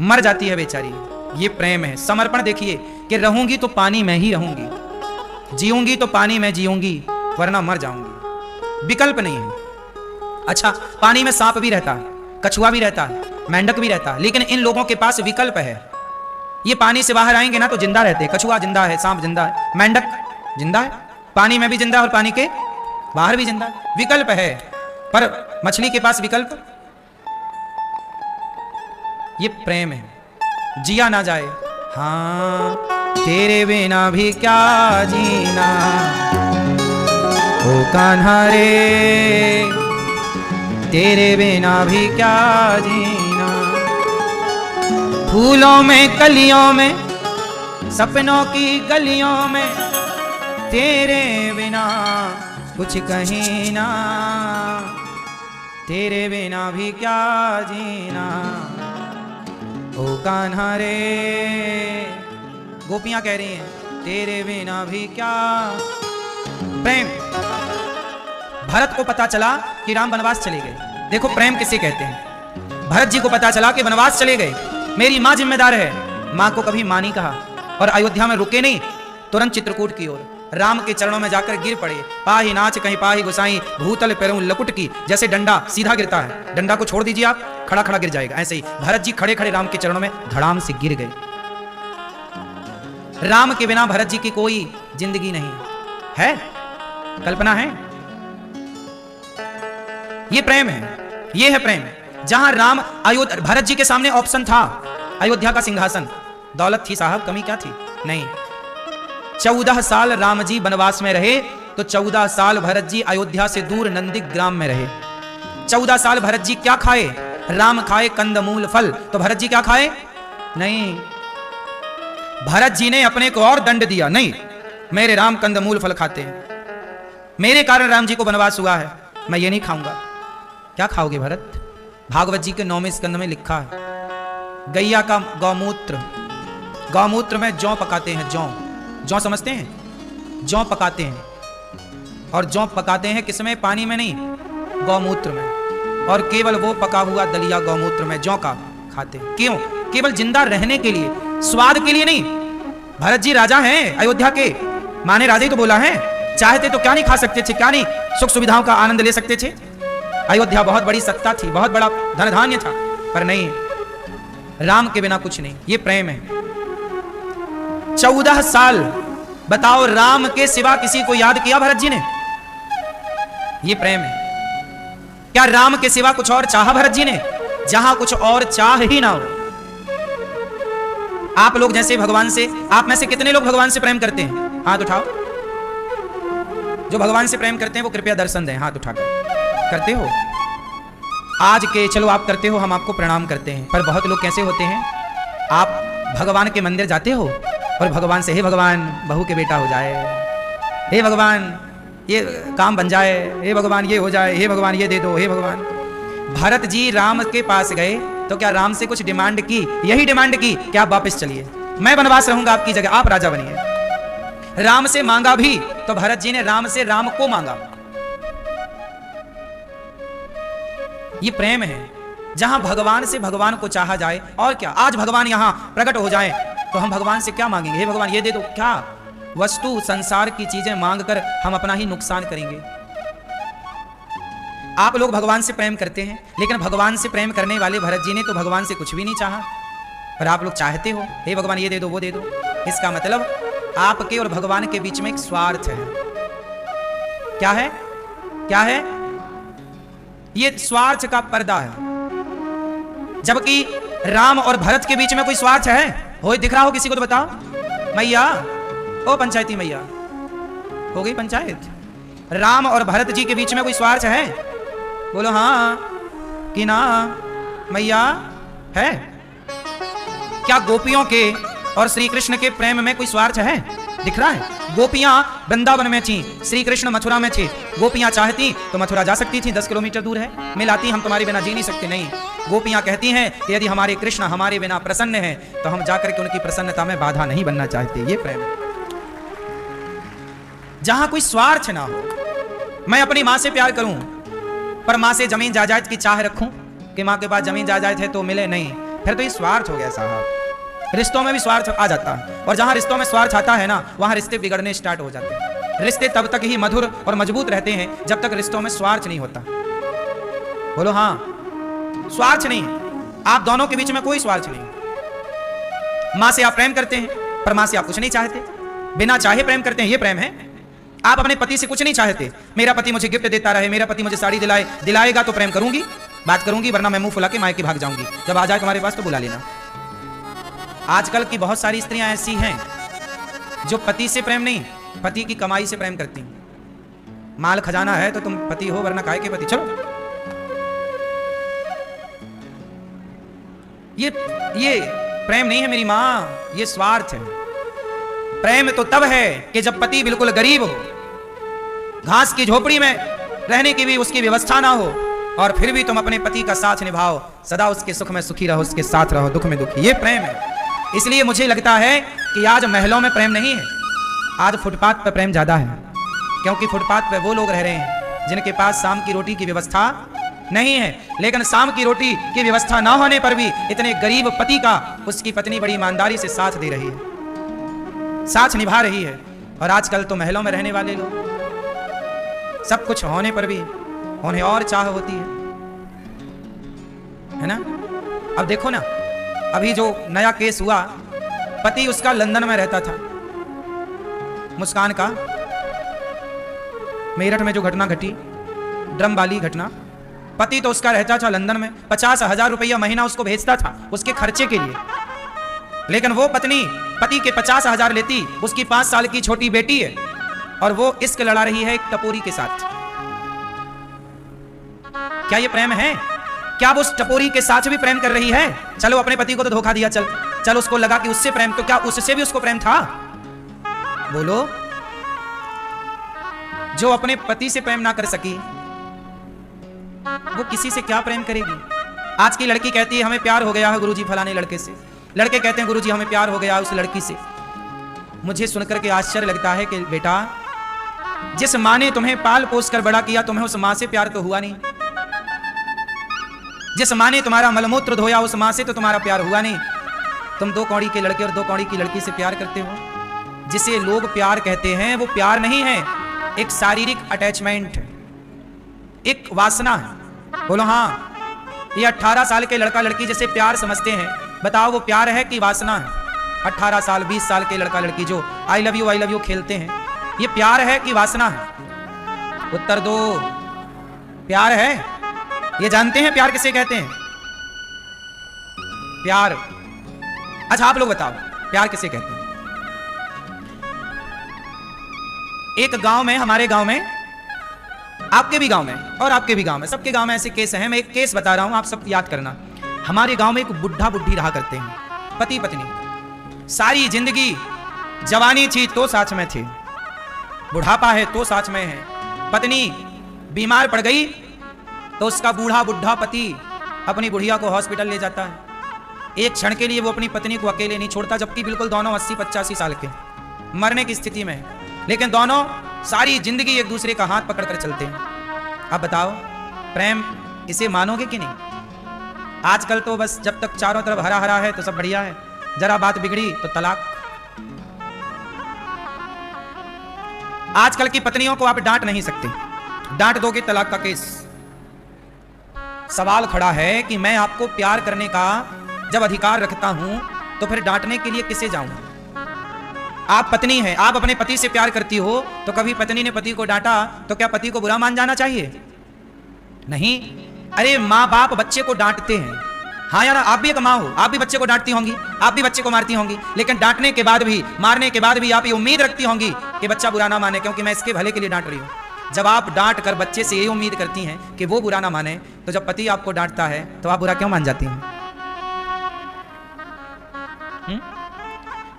मर जाती है बेचारी। ये प्रेम है। समर्पण देखिए कि रहूंगी तो पानी में ही रहूंगी, जीऊंगी तो पानी में जीऊंगी, वरना मर जाऊंगी। विकल्प नहीं है। अच्छा, पानी में सांप भी रहता है, कछुआ भी रहता है, मेंढक भी रहता है, लेकिन इन लोगों के पास विकल्प है। ये पानी से बाहर आएंगे ना तो जिंदा रहते हैं। कछुआ जिंदा है, सांप जिंदा है, मेंढक जिंदा है, पानी में भी जिंदा है और पानी के बाहर भी जिंदा है। विकल्प है। पर मछली के पास विकल्प? ये प्रेम है। जिया ना जाए, हाँ तेरे बिना भी क्या जीना, ओ कान्हा रे तेरे बिना भी क्या जीना। फूलों में कलियों में, सपनों की गलियों में, तेरे बिना कुछ कहीं ना, तेरे बिना भी क्या जीना, ओ कान्हा रे। गोपियां कह रही हैं तेरे बिना भी क्या। प्रेम। भरत को पता चला कि राम वनवास चले गए। देखो प्रेम किसे कहते हैं। भरत जी को पता चला कि वनवास चले गए, मेरी मां जिम्मेदार है। मां को कभी मां नहीं कहा, और अयोध्या में रुके नहीं, तुरंत चित्रकूट की ओर राम के चरणों में जाकर गिर पड़े। पाही नाच कहीं पाही गुसाई, भूतल पैरों लकुट की। जैसे डंडा सीधा गिरता है, डंडा को छोड़ दीजिए आप, खड़ा खड़ा गिर जाएगा, ऐसे ही भरत जी खड़े खड़े राम के चरणों में धड़ाम से गिर गए। राम के बिना भरत जी की कोई जिंदगी नहीं है, कल्पना है। ये प्रेम है, ये है प्रेम। जहां राम अयोध्या, भरत जी के सामने ऑप्शन था अयोध्या का सिंहासन, दौलत थी साहब, कमी क्या थी? नहीं। 14 साल राम जी वनवास में रहे तो 14 साल भरत जी अयोध्या से दूर नंदीग्राम में रहे। 14 साल भरत जी क्या खाए? राम खाए कंदमूल फल, तो भरत जी क्या खाए? नहीं, भरत जी ने अपने को और दंड दिया, नहीं मेरे राम कंदमूल फल खाते हैं, मेरे कारण राम जी को वनवास हुआ है, मैं ये नहीं खाऊंगा। क्या खाओगे भरत? भागवत जी के 9वें स्कंद में लिखा है, गैया का गौमूत्र, गौमूत्र में जौ पकाते हैं, जौ, जौ समझते हैं? जौ पकाते हैं, और जौ पकाते हैं किसमें? पानी में नहीं, गौमूत्र में, और केवल वो पका हुआ दलिया गौमूत्र में जौ का खाते हैं। क्यों? केवल जिंदा रहने के लिए, स्वाद के लिए नहीं। भरत जी राजा हैं अयोध्या के, माने राजा ही तो बोला है, चाहते तो क्या नहीं खा सकते थे, क्या नहीं सुख सुविधाओं का आनंद ले सकते थे? अयोध्या बहुत बड़ी सत्ता थी, बहुत बड़ा धन धान्य था, पर नहीं, राम के बिना कुछ नहीं। ये प्रेम है। 14 साल बताओ, राम के सिवा किसी को याद किया भरत जी ने? ये प्रेम है। क्या राम के सिवा कुछ और चाहा भरत जी ने? जहां कुछ और चाह ही ना हो। आप लोग जैसे भगवान से, आप में से कितने लोग भगवान से प्रेम करते हैं? हाथ उठाओ। जो भगवान से प्रेम करते हैं वो कृपया दर्शन दें, हाथ उठाकर। करते हो? आज के, चलो आप करते हो, हम आपको प्रणाम करते हैं। पर बहुत लोग कैसे होते हैं, आप भगवान के मंदिर जाते हो और भगवान से, हे भगवान बहू के बेटा हो जाए, हे भगवान ये काम बन जाए, हे भगवान ये हो जाए, हे भगवान ये दे दो, हे भगवान। भरत जी राम के पास गए तो क्या राम से कुछ डिमांड की? यही डिमांड की कि आप वापस चलिए, मैं वनवास रहूंगा आपकी जगह, आप राजा बनिए। राम से मांगा भी तो भरत जी ने राम से राम को मांगा। ये प्रेम है, जहां भगवान से भगवान को चाहा जाए। और क्या, आज भगवान यहां प्रकट हो जाए तो हम भगवान से क्या मांगेंगे? हे भगवान ये दे दो। क्या वस्तु, संसार की चीजें मांगकर हम अपना ही नुकसान करेंगे। आप लोग भगवान से प्रेम करते हैं, लेकिन भगवान से प्रेम करने वाले भरत जी ने तो भगवान से कुछ भी नहीं चाहा, पर आप लोग चाहते हो, हे भगवान ये दे दो, वो दे दो। इसका मतलब आपके और भगवान के बीच में एक स्वार्थ है। क्या है? क्या है? ये स्वार्थ का पर्दा है। जबकि राम और भरत के बीच में कोई स्वार्थ है? हो दिख रहा हो किसी को तो बताओ। मैया, ओ पंचायती मैया, हो गई पंचायत? राम और भरत जी के बीच में कोई स्वार्थ है? बोलो हाँ कि ना मैया, है? क्या गोपियों के और श्री कृष्ण के प्रेम में कोई स्वार्थ है? दिख रहा है? गोपियां वृंदावन में थी, श्री कृष्ण मथुरा में थे। गोपियां चाहती तो मथुरा जा सकती थी, 10 किलोमीटर दूर है, मिलाती हम तुम्हारे बिना जी नहीं सकते। नहीं, गोपियां कहती हैं कि यदि हमारे कृष्ण हमारे बिना प्रसन्न हैं तो हम जाकर के उनकी प्रसन्नता में बाधा नहीं बनना चाहते। ये प्रेम है, जहां कोई स्वार्थ ना हो। मैं अपनी मां से प्यार करूं पर मां से जमीन जायदाद की चाह रखूं कि मां के पास जमीन जायदाद है तो मिले, नहीं, फिर तो ये स्वार्थ हो गया साहब। रिश्तों में भी स्वार्थ आ जाता है, और जहां रिश्तों में स्वार्थ आता है ना, वहां रिश्ते बिगड़ने स्टार्ट हो जाते हैं। रिश्ते तब तक ही मधुर और मजबूत रहते हैं जब तक रिश्तों में स्वार्थ नहीं होता। बोलो हाँ, स्वार्थ नहीं। आप दोनों के बीच में कोई स्वार्थ नहीं। मां से आप प्रेम करते हैं पर मां से आप कुछ नहीं चाहते, बिना चाहे प्रेम करते हैं, ये प्रेम है। आप अपने पति से कुछ नहीं चाहते, मेरा पति मुझे गिफ्ट देता रहे, मेरा पति मुझे साड़ी दिलाएगा तो प्रेम करूंगी, बात करूंगी, वरना मैं मुंह फुला के मायके भाग जाऊंगी। जब आ जाए तुम्हारे पास तो बुला लेना। आजकल की बहुत सारी स्त्रियां ऐसी हैं जो पति से प्रेम नहीं, पति की कमाई से प्रेम करती हैं। माल खजाना है तो तुम पति हो, वरना काहे के पति। चलो, ये प्रेम नहीं है मेरी मां, ये स्वार्थ है। प्रेम तो तब है कि जब पति बिल्कुल गरीब हो, घास की झोपड़ी में रहने की भी उसकी व्यवस्था ना हो, और फिर भी तुम अपने पति का साथ निभाओ, सदा उसके सुख में सुखी रहो, उसके साथ रहो, दुख में दुखी। ये प्रेम है। इसलिए मुझे लगता है कि आज महलों में प्रेम नहीं है, आज फुटपाथ पर प्रेम ज्यादा है। क्योंकि फुटपाथ पर वो लोग रह रहे हैं जिनके पास शाम की रोटी की व्यवस्था नहीं है, लेकिन शाम की रोटी की व्यवस्था ना होने पर भी इतने गरीब पति का उसकी पत्नी बड़ी ईमानदारी से साथ दे रही है, साथ निभा रही है। और आजकल तो महलों में रहने वाले लोग, सब कुछ होने पर भी उन्हें और चाह होती है ना। अब देखो ना, अभी जो नया केस हुआ, पति उसका लंदन में रहता था, मुस्कान का, मेरठ में जो घटना घटी, ड्रम वाली घटना, पति तो उसका रहता था लंदन में, 50,000 रुपया महीना उसको भेजता था उसके खर्चे के लिए। लेकिन वो पत्नी पति के 50,000 लेती, उसकी 5 साल की छोटी बेटी है, और वो इश्क लड़ा रही है एक टपोरी के साथ। क्या ये प्रेम है? क्या वो उस टपोरी के साथ भी प्रेम कर रही है? चलो अपने पति को तो धोखा दिया, चल उसको लगा कि उससे प्रेम, तो क्या उससे भी उसको प्रेम था? बोलो। जो अपने पति से प्रेम ना कर सकी वो किसी से क्या प्रेम करेगी? आज की लड़की कहती है हमें प्यार हो गया है गुरुजी फलाने लड़के से, लड़के कहते हैं गुरुजी हमें प्यार हो गया उस लड़की से। मुझे सुनकर के आश्चर्य लगता है कि बेटा, जिस माँ ने तुम्हें पाल पोस कर बड़ा किया, तुम्हें उस माँ से प्यार तो हुआ नहीं। जिस माँ ने तुम्हारा मलमूत्र धोया, उस माँ से तो तुम्हारा प्यार हुआ नहीं। तुम 2 कौड़ी के लड़के और 2 कौड़ी की लड़की से प्यार करते हो। जिसे लोग प्यार कहते हैं वो प्यार नहीं है, एक शारीरिक अटैचमेंट, एक वासना है। बोलो हाँ। ये 18 साल के लड़का लड़की जैसे प्यार समझते हैं, बताओ वो प्यार है कि वासना है? 18 साल 20 साल के लड़का लड़की जो आई लव यू खेलते हैं, ये प्यार है कि वासना है? उत्तर दो। प्यार है। ये जानते हैं प्यार किसे कहते हैं? प्यार। अच्छा आप लोग बताओ प्यार किसे कहते हैं? एक गांव में, हमारे गांव में, आपके भी गांव में और आपके भी गांव में, सबके गांव में ऐसे केस हैं। मैं एक केस बता रहा हूं, आप सब याद करना। हमारे गांव में एक बुढ़ा बुढ़ी रहा करते हैं, पति पत्नी, सारी जिंदगी जवानी थी तो साथ में थे, बुढ़ापा है तो साथ में है। पत्नी बीमार पड़ गई तो उसका बूढ़ा बुढ़ा पति अपनी बुढ़िया को हॉस्पिटल ले जाता है। एक क्षण के लिए वो अपनी पत्नी को अकेले नहीं छोड़ता, जबकि बिल्कुल दोनों 80-85 साल के मरने की स्थिति में, लेकिन दोनों सारी जिंदगी एक दूसरे का हाथ पकड़कर चलते हैं। अब बताओ प्रेम इसे मानोगे कि नहीं? आजकल तो बस जब तक चारों तरफ हरा हरा है तो सब बढ़िया है, जरा बात बिगड़ी तो तलाक। आजकल की पत्नियों को आप डांट नहीं सकते, डांट दोगे तलाक का केस। सवाल खड़ा है कि मैं आपको प्यार करने का जब अधिकार रखता हूं तो फिर डांटने के लिए किसे जाऊं? आप पत्नी हैं, आप अपने पति से प्यार करती हो, तो कभी पत्नी ने पति को डांटा तो क्या पति को बुरा मान जाना चाहिए? नहीं। अरे माँ बाप बच्चे को डांटते हैं, हाँ यार आप भी एक माँ हो, आप भी बच्चे को डांटती होंगी, आप भी बच्चे को मारती होंगी, लेकिन डांटने के बाद भी, मारने के बाद भी आप ये उम्मीद रखती होंगी कि बच्चा बुरा ना माने, क्योंकि मैं इसके भले के लिए डांट रही हूँ। जब आप डांट कर बच्चे से ये उम्मीद करती हैं कि वो बुरा ना माने, तो जब पति आपको डांटता है तो आप बुरा क्यों मान जाती हैं?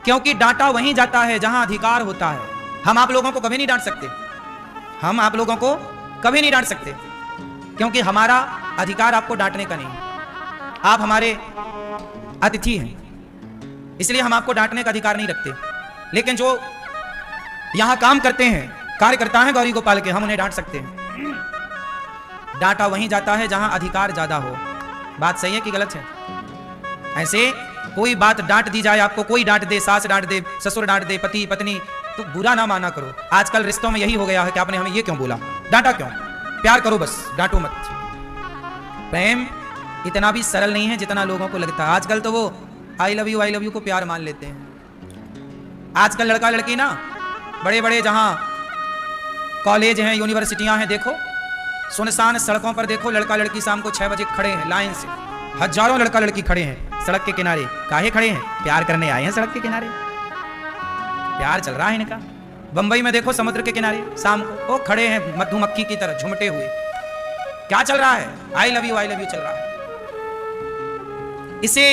क्योंकि डांटा वहीं जाता है जहां अधिकार होता है। हम आप लोगों को कभी नहीं डांट सकते, हम आप लोगों को कभी नहीं डांट सकते, क्योंकि हमारा अधिकार आपको डांटने का नहीं। आप हमारे अतिथि हैं, इसलिए हम आपको डांटने का अधिकार नहीं रखते। लेकिन जो यहां काम करते हैं, कार्यकर्ता हैं गौरी गोपाल के, हम उन्हें डांट सकते हैं। डांटा वहीं जाता है जहां अधिकार ज्यादा हो। बात सही है कि गलत है? ऐसे कोई बात डांट दी जाए आपको, कोई डांट दे, सास डांट दे, ससुर डांट दे, पति पत्नी, तो बुरा ना माना करो। आजकल रिश्तों में यही हो गया है कि आपने हमें ये क्यों बोला, डांटा क्यों? प्यार करो बस, डांटो मत। प्रेम इतना भी सरल नहीं है जितना लोगों को लगता है। आजकल तो वो आई लव यू को प्यार मान लेते हैं। आजकल लड़का लड़की ना, बड़े बड़े जहां कॉलेज हैं, यूनिवर्सिटियां हैं, देखो सुनसान सड़कों पर देखो लड़का लड़की शाम को 6 बजे खड़े हैं लाइन से, हजारों लड़का लड़की खड़े हैं सड़क के किनारे। काहे खड़े हैं? प्यार करने आए हैं सड़क के किनारे, प्यार चल रहा है इनका। बंबई में देखो समुद्र के किनारे शाम को वो खड़े हैं मधुमक्खी की तरह झुमटे हुए। क्या चल रहा है? आई लव यू चल रहा है। इसे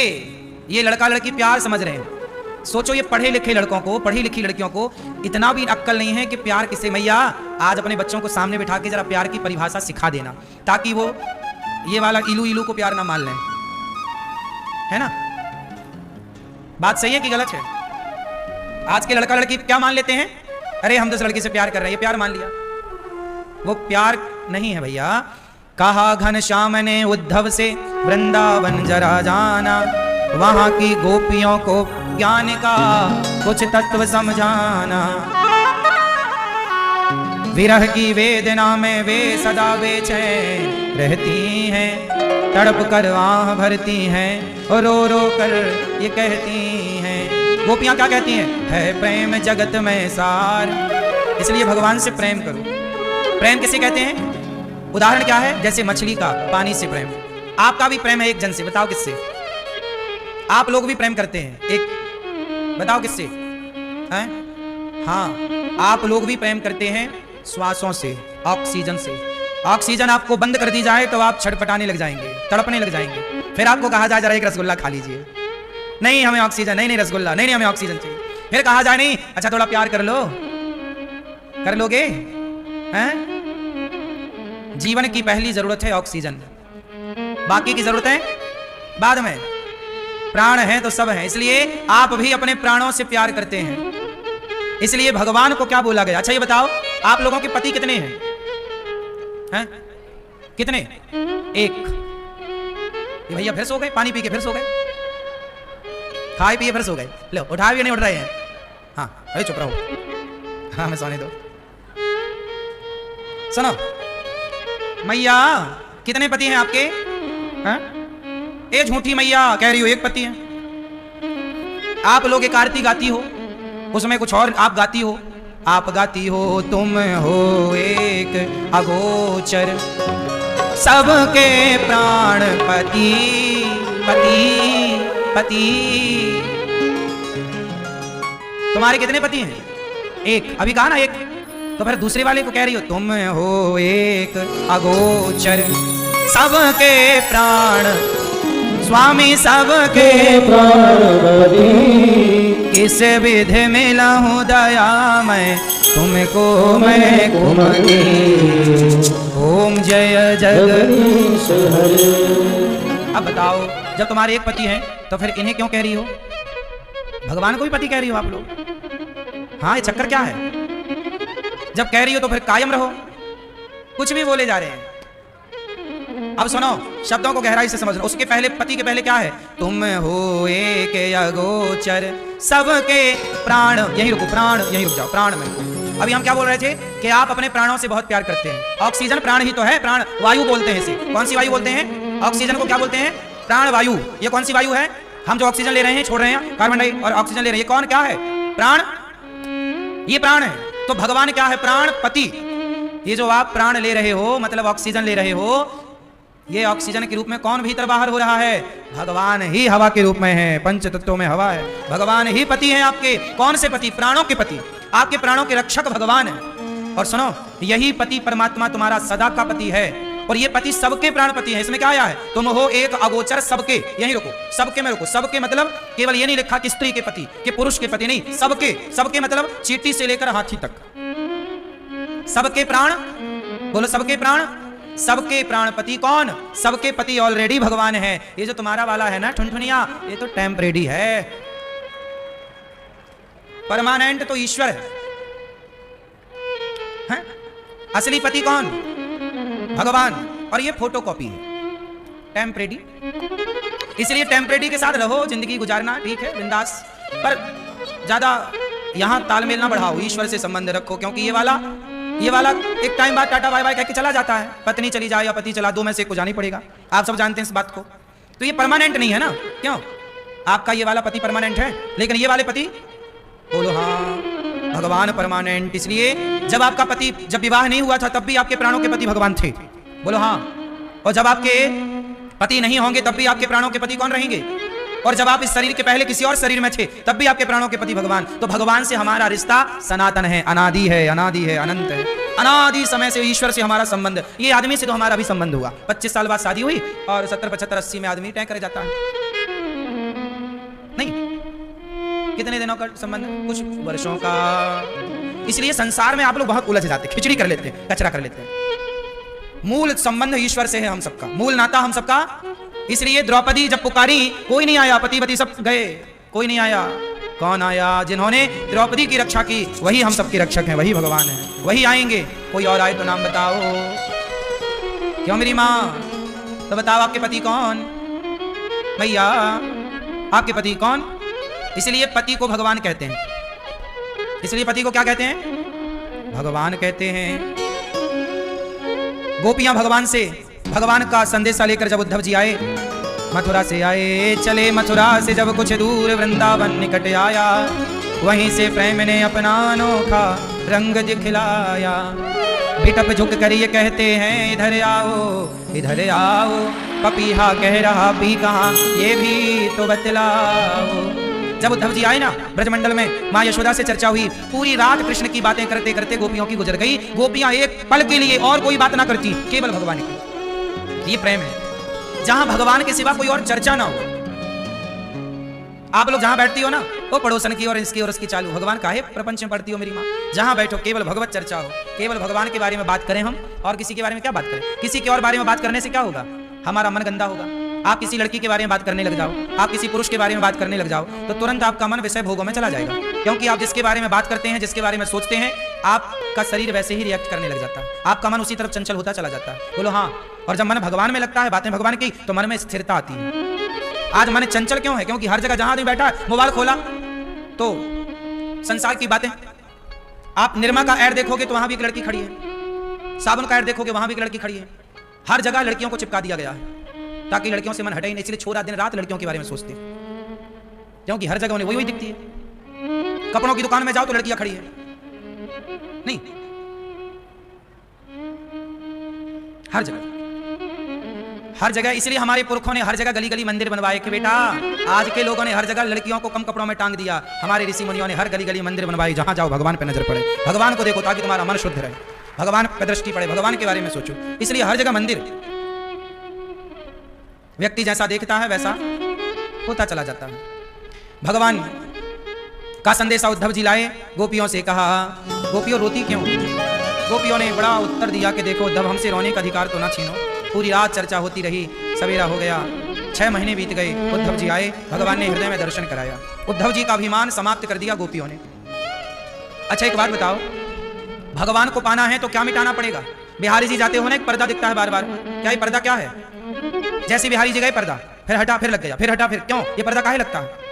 ये लड़का लड़की प्यार समझ रहे हैं। सोचो ये पढ़े लिखे लड़कों को, पढ़ी लिखी लड़कियों को इतना भी अक्ल नहीं है कि प्यार किसे। मैया आज अपने बच्चों को सामने बिठा के जरा प्यार की परिभाषा सिखा देना, ताकि वो ये वाला इलू को प्यार ना मान लें, है ना? बात सही है कि गलत है? आज के लड़का लड़की क्या मान लेते हैं? अरे हम तो इस लड़की से प्यार कर रहे हैं, ये प्यार मान लिया। वो प्यार नहीं है भैया। कहा घनश्याम ने उद्धव से वृंदावन जरा जाना, वहां की गोपियों को ज्ञान का कुछ तत्व समझाना। विरह की वेदना में वे सदा बेचैन रहती हैं, तड़प कर आह भरती हैं और रो रो कर ये कहती हैं। गोपियां क्या कहती हैं? है प्रेम जगत में सार, इसलिए भगवान से प्रेम करो। प्रेम किसे कहते हैं? उदाहरण क्या है? जैसे मछली का पानी से प्रेम। आपका भी प्रेम है एक जन से, बताओ किससे? आप लोग भी प्रेम करते हैं एक, बताओ किससे? हैं? हाँ, आप लोग भी प्रेम करते हैं श्वासों से, ऑक्सीजन से। ऑक्सीजन आपको बंद कर दी जाए तो आप छटपटाने लग जाएंगे, तड़पने लग जाएंगे। फिर आपको कहा जाए जरा एक रसगुल्ला खा लीजिए, नहीं हमें ऑक्सीजन, नहीं नहीं रसगुल्ला, नहीं नहीं हमें ऑक्सीजन चाहिए। फिर कहा जाए नहीं अच्छा थोड़ा प्यार कर लो, कर लोगे हैं? जीवन की पहली जरूरत है ऑक्सीजन, बाकी की जरूरतें बाद में। प्राण है तो सब है, इसलिए आप भी अपने प्राणों से प्यार करते हैं। इसलिए भगवान को क्या बोला गया? अच्छा ये बताओ, आप लोगों के पति कितने हैं? हैं? कितने? एक। ये भैया फिर सो गए, पानी पी के फिर सो गए, खाए पिए फिर सो गए। लो उठा भी नहीं उठ रहे हैं। हाँ अरे चुप रहो, हाँ मैं सोने दो। सुनो मैया, कितने पति हैं आपके? हैं? ए झूठी मैया कह रही हो एक पति है। आप लोग एक आरती गाती हो, उसमें कुछ और आप गाती हो। आप गाती हो तुम हो एक अगोचर सबके प्राण पति पति पति। तुम्हारे कितने पति हैं? एक। अभी कहा ना एक, तो फिर दूसरे वाले को कह रही हो तुम हो एक अगोचर सबके प्राण स्वामी सबके प्राण। किस विधि मिला हूँ दया मैं तुमको मैं कुमति। ओम जय जगदीश हरे। अब बताओ, जब तुम्हारे एक पति हैं तो फिर इन्हें क्यों कह रही हो? भगवान को भी पति कह रही हो आप लोग। हाँ ये चक्कर क्या है? जब कह रही हो तो फिर कायम रहो, कुछ भी बोले जा रहे हैं। अब सुनो, शब्दों को गहराई से समझ लो। उसके पहले, पति के पहले क्या है? तुम हो एक अगोचर सबके प्राण। यहीं रुको, प्राण यहीं रुक जाओ, प्राण में। अभी हम क्या बोल रहे थे कि आप अपने प्राणों से बहुत प्यार करते हैं। ऑक्सीजन प्राण ही तो है, प्राण वायु बोलते हैं इसे। कौन सी वायु बोलते हैं? ऑक्सीजन को क्या बोलते हैं? प्राण वायु। ये कौन सी वायु है? हम जो ऑक्सीजन ले रहे हैं, छोड़ रहे हैं, कार्बन डाइऑक्साइड और ऑक्सीजन ले रहे हैं, ये कौन क्या है? प्राण। ये प्राण है। तो भगवान क्या है? प्राण पति। ये जो आप प्राण ले रहे हो, मतलब ऑक्सीजन ले रहे हो, ये ऑक्सीजन के रूप में कौन भीतर बाहर हो रहा है? भगवान ही हवा के रूप में है। पंच तत्वों में हवा है, भगवान ही पति है आपके। कौन से पति? प्राणों के पति। आपके प्राणों के रक्षक भगवान है। और सुनो, यही पति परमात्मा तुम्हारा सदा का पति है, और ये पति सबके प्राणपति है। इसमें क्या आया है? तुम हो एक अगोचर सबके। यहीं रुको, सबके में रुको। सबके मतलब केवल ये नहीं लिखा कि स्त्री के पति, कि पुरुष के पति, नहीं, सबके। सबके मतलब चींटी से लेकर हाथी तक, सबके प्राण। बोलो सबके प्राण, सबके प्राणपति। कौन? सबके पति ऑलरेडी भगवान है। ये जो तुम्हारा वाला है ना ठुनठुनिया, ये तो टेम्परेरी है, परमानेंट तो ईश्वर है। असली पति कौन? भगवान। और ये फोटोकॉपी है, टेम्परेरी। इसलिए टेम्परेरी के साथ रहो, जिंदगी गुजारना ठीक है, बिंदास, पर ज्यादा यहां तालमेल ना बढ़ाओ, ईश्वर से संबंध रखो। क्योंकि ये वाला एक टाइम बाद टाटा बाय बाय कह के चला जाता है। पत्नी चली जाए या पति चला, दो में से एक को जाना ही पड़ेगा। आप सब जानते हैं इस बात को। तो ये परमानेंट नहीं है ना। क्यों? आपका ये वाला पति परमानेंट है, लेकिन ये वाले पति, बोलो हाँ, भगवान परमानेंट। इसलिए जब आपका पति, जब विवाह नहीं हुआ था तब भी आपके प्राणों के पति भगवान थे, बोलो हाँ। और जब आपके पति नहीं होंगे तब भी आपके प्राणों के पति कौन रहेंगे? और जब आप इस शरीर के पहले किसी और शरीर में थे तब भी आपके प्राणों के पति भगवान। तो भगवान से हमारा रिश्ता सनातन है, अनादि है, अनादि है, अनंत है। अनादि समय से ईश्वर से हमारा संबंध। ये आदमी से तो हमारा भी संबंध हुआ, 25 साल बाद शादी हुई और 70, 75, 80 में आदमी तय कर जाता है। नहीं, कितने दिनों का संबंध? कुछ वर्षों का। इसलिए संसार में आप लोग बहुत उलझ जाते, खिचड़ी कर लेते हैं, कचरा कर लेते हैं। मूल संबंध ईश्वर से है हम सबका, मूल नाता हम सबका। इसलिए द्रौपदी जब पुकारी, कोई नहीं आया, पति पति सब गए, कोई नहीं आया। कौन आया? जिन्होंने द्रौपदी की रक्षा की, वही हम सबके रक्षक हैं, वही भगवान है, वही आएंगे। कोई और आए तो नाम बताओ। क्यों मेरी माँ? तो बताओ आपके पति कौन? भैया आपके पति कौन? इसलिए पति को भगवान कहते हैं। इसलिए पति को क्या कहते हैं? भगवान कहते हैं। गोपियां भगवान का संदेशा लेकर जब उद्धव जी आए, मथुरा से आए, चले मथुरा से जब कुछ दूर वृंदावन निकट आया, वहीं से प्रेम ने अपना अनोखा रंग दिखलाया। बिटप झुक कर ये कहते हैं, इधर आओ, इधर आओ, पपीहा कह रहा भी कहाँ, ये भी तो बतलाओ। जब उद्धव जी आए ना ब्रजमंडल में, माँ यशोदा से चर्चा हुई, पूरी रात कृष्ण की बातें करते करते गोपियों की गुजर गई। गोपियां एक पल के लिए और कोई बात ना करती, केवल भगवान की। ये प्रेम है, जहां भगवान के सिवा कोई और चर्चा ना हो। आप लोग जहां बैठती हो ना, वो पड़ोसन की और इसकी और उसकी चालू, भगवान काहे प्रपंच में पढ़ती हो मेरी माँ? जहां बैठो केवल भगवत चर्चा हो, केवल भगवान के बारे में बात करें हम, और किसी के बारे में क्या बात करें? किसी के और बारे में बात करने से क्या होगा? हमारा मन गंदा होगा। आप किसी लड़की के बारे में बात करने लग जाओ, आप किसी पुरुष के बारे में बात करने लग जाओ, तो तुरंत आपका मन विषय भोगों में चला जाएगा। क्योंकि आप जिसके बारे में बात करते हैं, जिसके बारे में सोचते हैं, आपका शरीर वैसे ही रिएक्ट करने लग जाता है, आपका मन उसी तरफ चंचल होता चला जाता है। बोलो हाँ। और जब मन भगवान में लगता है, बातें भगवान की, तो मन में स्थिरता आती है। आज मन चंचल क्यों है? क्योंकि हर जगह जहां आदमी बैठा है, मोबाइल खोला तो संसार की बातें। आप निरमा का ऐड देखोगे तो वहां भी एक लड़की खड़ी है, साबुन का ऐड देखोगे वहां भी एक लड़की खड़ी है। हर जगह लड़कियों को चिपका दिया गया है ताकि लड़कियों से मन हटे ही नहीं। इसलिए छोरा दिन रात लड़कियों के बारे में सोचते हैं, क्योंकि हर जगह उन्हें वही वही दिखती है। कपड़ों की दुकान में जाओ तो लड़कियां खड़ी है, नहीं, हर जगह हर जगह। इसलिए हमारे पुरखों ने हर जगह गली गली मंदिर बनवाए कि बेटा, आज के लोगों ने हर जगह लड़कियों को कम कपड़ों में टांग दिया। हमारे ऋषि मुनियों ने हर गली गली मंदिर बनवाई, जहां जाओ भगवान पे नजर पड़े, भगवान को देखो ताकि तुम्हारा मन शुद्ध रहे, भगवान पे दृष्टि पड़े, भगवान के बारे में सोचो। इसलिए हर जगह मंदिर। व्यक्ति जैसा देखता है वैसा होता चला जाता है। भगवान का संदेशा उद्धव जी लाए, गोपियों से कहा, गोपियों रोती क्यों? गोपियों ने बड़ा उत्तर दिया कि देखो उद्धव, हमसे रोने का अधिकार तो ना छीनो। पूरी रात चर्चा होती रही, सवेरा हो गया, 6 महीने बीत गए। उद्धव जी आए, भगवान ने हृदय में दर्शन कराया, उद्धव जी का अभिमान समाप्त कर दिया गोपियों ने। अच्छा एक बात बताओ, भगवान को पाना है तो क्या मिटाना पड़ेगा? बिहारी जी जाते हो ना, एक पर्दा दिखता है बार बार, क्या ये पर्दा क्या है? जैसे बिहारी जी गए पर्दा, फिर हटा, फिर लग गया, फिर हटा, फिर क्यों? ये पर्दा काहे लगता है?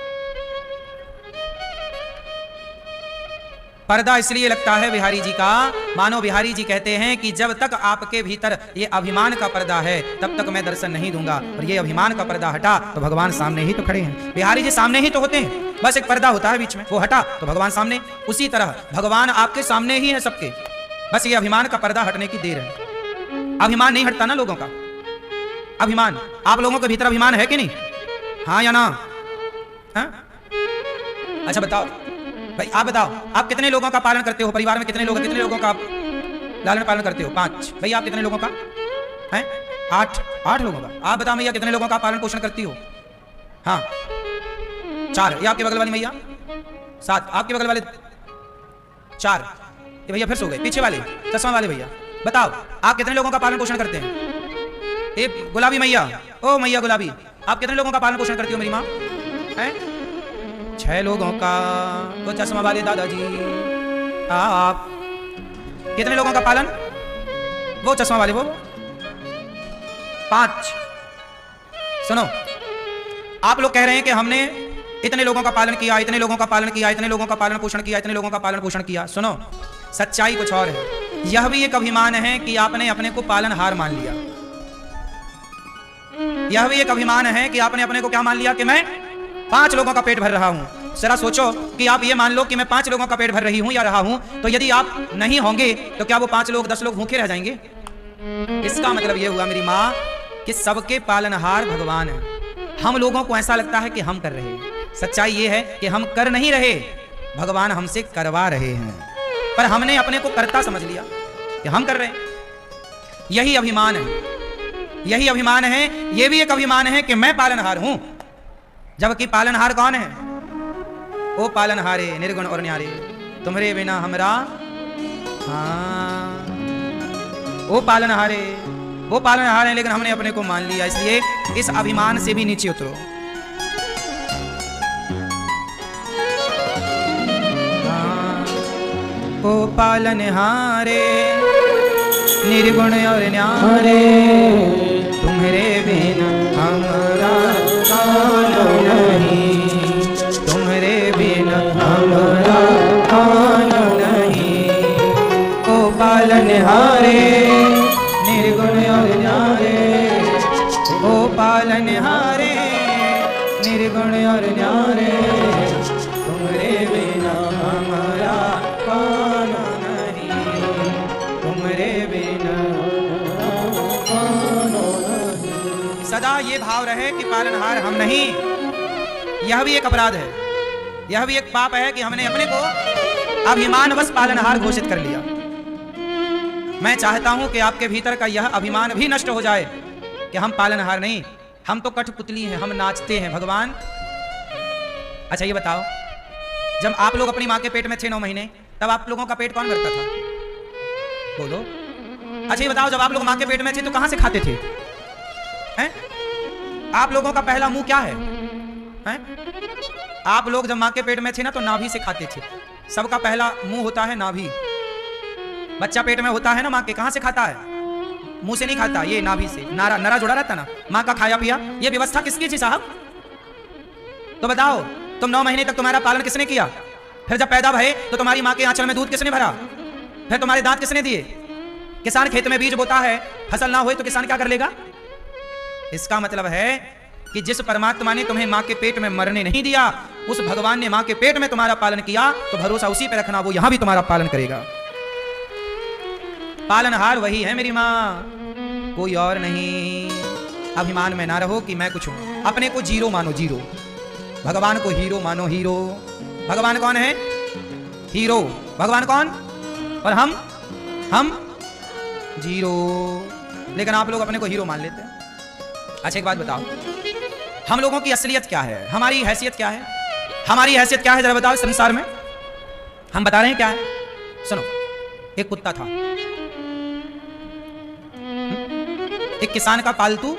पर्दा इसलिए लगता है बिहारी जी का, मानो बिहारी जी कहते हैं कि जब तक आपके भीतर ये अभिमान का पर्दा है तब तक मैं दर्शन नहीं दूंगा, और ये अभिमान का पर्दा हटा तो भगवान सामने ही तो खड़े हैं। बिहारी जी सामने ही तो होते हैं, बस एक पर्दा होता है बीच में, वो हटा तो भगवान सामने। उसी तरह भगवान आपके सामने ही है सबके, बस ये अभिमान का पर्दा हटने की देर है। अभिमान नहीं हटता ना लोगों का, अभिमान। आप लोगों के भीतर अभिमान है कि नहीं? हाँ या ना? हाँ? अच्छा बताओ भाई, आप बताओ, आप कितने लोगों का पालन करते हो? परिवार में कितने लोगों का आप लालन पालन करते हो? 5। भाई आप कितने लोगों का हैं? 8 लोगों का। आप बताओ भैया, कितने लोगों का पालन पोषण करती हो? हाँ 4। ये आपके बगल वाली मैया 7, आपके बगल वाले 4। ये भैया फिर सो गए, पीछे वाले चश्मा वाले भैया। बताओ आप कितने लोगों का पालन पोषण करते हैं? एक गुलाबी मैया, ओ मैया गुलाबी, आप कितने लोगों का पालन पोषण करती हो मेरी माँ? हैं? 6 लोगों का। वो चश्मा वाले दादाजी, आप कितने लोगों का पालन? वो चश्मा वाले वो 5। सुनो, आप लोग कह रहे हैं कि हमने इतने लोगों का पालन किया, इतने लोगों का पालन किया, इतने लोगों का पालन पोषण किया, इतने लोगों का पालन पोषण किया। सुनो, सच्चाई कुछ और है। यह भी एक अभिमान है कि आपने अपने को पालनहार मान लिया। यह भी एक अभिमान है कि आपने अपने को क्या मान लिया कि मैं 5 लोगों का पेट भर रहा हूं। जरा सोचो कि आप ये मान लो कि मैं 5 लोगों का पेट भर रही हूं या रहा हूं, तो यदि आप नहीं होंगे तो क्या वो 5 लोग 10 लोग भूखे रह जाएंगे? इसका मतलब ये हुआ मेरी माँ कि सबके पालनहार भगवान है। हम लोगों को ऐसा लगता है कि हम कर रहे हैं, सच्चाई ये है कि हम कर नहीं रहे, भगवान हमसे करवा रहे हैं। पर हमने अपने को कर्ता समझ लिया कि हम कर रहे हैं। यही अभिमान है, यही अभिमान है। यह भी एक अभिमान है कि मैं पालनहार हूं, जबकि पालनहार कौन है? ओ पालनहारे निर्गुण और न्यारे, तुम्हारे बिना हमरा। हाँ, ओ पालनहारे, वो पालनहार है, लेकिन हमने अपने को मान लिया। इसलिए इस अभिमान से भी नीचे उतरो। हाँ, ओ पालनहारे निर्गुण और न्यारे, तुम्हारे बिना हमरा कान नहीं, तुम्हारे बिना हमरा कान नहीं। ओ पालनहारे निर्गुण और न्यारे, ओ पालनहारे निर्गुण और न्यारे, तुम्हारे बिना हमरा कान नहीं, तुम्हारे बिना कान नहीं। सदा ये भाव रहे कि पालनहार हम नहीं। यह भी एक अपराध है। यह भी एक पाप है कि हमने अपने को अभिमानवश पालनहार घोषित कर लिया। मैं चाहता हूं कि आपके भीतर का यह अभिमान भी नष्ट हो जाए कि हम पालनहार नहीं, हम तो कठपुतली हैं, हम नाचते हैं भगवान। अच्छा ये बताओ, जब आप लोग अपनी माँ के पेट में थे 9 महीने, तब आप लोगों का पेट कौन भरता था? बोलो। अच्छा ये बताओ, जब आप लोग माँ के पेट में थे तो कहां से खाते थे? हैं? आप लोगों का पहला मुंह क्या है? हैं? आप लोग जब माँ के पेट में थे ना तो नाभि से खाते थे। सबका पहला मुंह होता है नाभि। बच्चा पेट में होता है ना माँ के, कहां से खाता है? मुंह से नहीं खाता, ये नाभि से। नारा नरा जुड़ा रहता ना, माँ का खाया पिया। ये व्यवस्था किसकी थी साहब? तो बताओ, तुम 9 महीने तक तुम्हारा पालन किसने किया? फिर जब पैदा भये तो तुम्हारी माँ के आंचल में दूध किसने भरा? फिर तुम्हारे दांत किसने दिए? किसान खेत में बीज बोता है, फसल ना हुए तो किसान क्या कर लेगा? इसका मतलब है कि जिस परमात्मा ने तुम्हें माँ के पेट में मरने नहीं दिया, उस भगवान ने माँ के पेट में तुम्हारा पालन किया, तो भरोसा उसी पे रखना, वो यहां भी तुम्हारा पालन करेगा। पालनहार वही है मेरी माँ, कोई और नहीं। अभिमान में ना रहो कि मैं कुछ हूं। अपने को जीरो मानो, जीरो। भगवान को हीरो मानो, हीरो। भगवान कौन है? हीरो। भगवान कौन? और हम जीरो। लेकिन आप लोग अपने को हीरो मान लेते हैं। अच्छा एक बात बताओ, हम लोगों की असलियत क्या है? हमारी हैसियत क्या है? हमारी हैसियत क्या है जरा बताओ। संसार में हम बता रहे हैं क्या है। सुनो, एक कुत्ता था, एक किसान का पालतू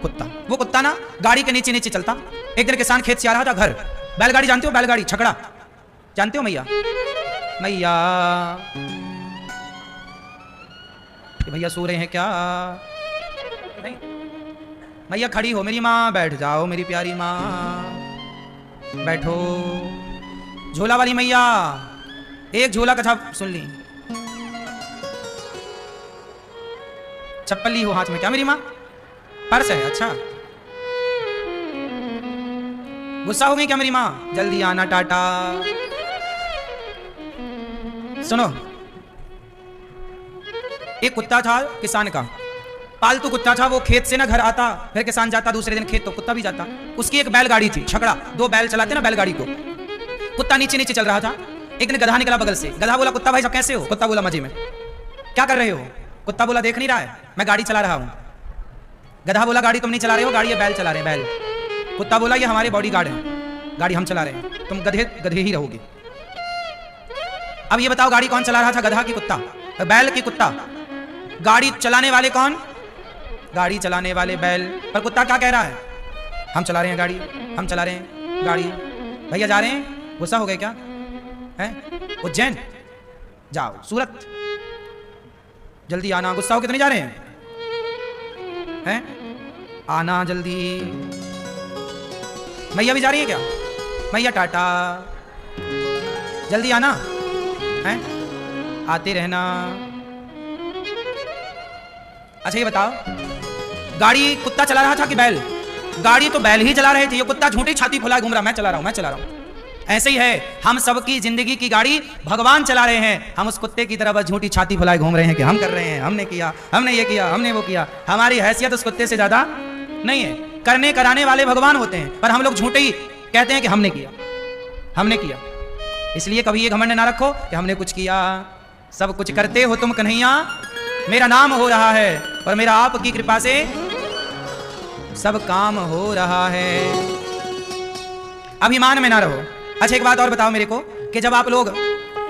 कुत्ता। वो कुत्ता ना गाड़ी के नीचे नीचे चलता। एक दिन किसान खेत से आ रहा था घर। बैलगाड़ी जानते हो? बैलगाड़ी, छकड़ा जानते हो? मैया मैया भैया सो रहे हैं क्या? नहीं, मैया खड़ी हो मेरी माँ, बैठ जाओ मेरी प्यारी माँ, बैठो। झोला वाली मैया, एक झोला कथा सुन ली। चप्पल ली हो हाथ में क्या मेरी माँ? पर्स है? अच्छा, गुस्सा हो गई क्या मेरी माँ? जल्दी आना, टाटा। सुनो, एक कुत्ता था किसान का, पालतू कुत्ता था। वो खेत से ना घर आता, फिर किसान जाता दूसरे दिन खेत तो कुत्ता भी जाता। उसकी एक बैलगाड़ी थी, छकड़ा, 2 बैल चलाते ना बैलगाड़ी को। कुत्ता नीचे नीचे चल रहा था। एक दिन गधा निकला बगल से। गधा बोला, कुत्ता भाई साहब कैसे हो? कुत्ता बोला, मजे में। क्या कर रहे हो? कुत्ता बोला, देख नहीं रहा है, मैं गाड़ी चला रहा हूं। गधा बोला, गाड़ी तुम नहीं चला रहे हो, गाड़ी ये बैल चला रहे हैं, बैल। कुत्ता बोला, ये हमारे बॉडी गार्ड है, गाड़ी हम चला रहे हैं, तुम गधे गधे ही रहोगे। अब ये बताओ, गाड़ी कौन चला रहा था? गधा की कुत्ता? बैल की कुत्ता? गाड़ी चलाने वाले कौन? गाड़ी चलाने वाले बैल। पर कुत्ता क्या कह रहा है? हम चला रहे हैं गाड़ी, हम चला रहे हैं गाड़ी। भैया जा रहे हैं, गुस्सा हो गए क्या? हैं? उज्जैन जाओ, सूरत जल्दी आना। गुस्सा हो कितने जा रहे हैं? हैं? आना जल्दी। मैया भी जा रही है क्या? मैया टाटा, जल्दी आना। हैं? आते रहना। अच्छा ये बताओ, गाड़ी कुत्ता चला रहा था कि बैल? गाड़ी तो बैल ही चला रहे थे, ये कुत्ता झूठी छाती फुला घूम रहा, मैं चला रहा हूं, मैं चला रहा हूं। ऐसे ही है, हम सबकी जिंदगी की गाड़ी भगवान चला रहे हैं, हम उस कुत्ते की तरह बस झूठी छाती फुलाए घूम रहे हैं कि हम कर रहे हैं, हमने किया, हमने ये किया, हमने वो किया। हमारी हैसियत उस कुत्ते से ज्यादा नहीं है। करने कराने वाले भगवान होते हैं, पर हम लोग झूठे ही कहते हैं कि हमने किया, हमने किया। इसलिए कभी ये घमंड ना रखो कि हमने कुछ किया। सब कुछ करते हो तुम कन्हैया, मेरा नाम हो रहा है, और मेरा आपकी कृपा से सब काम हो रहा है। अभिमान में ना रहो। अच्छा एक बात और बताओ मेरे को कि जब आप लोग,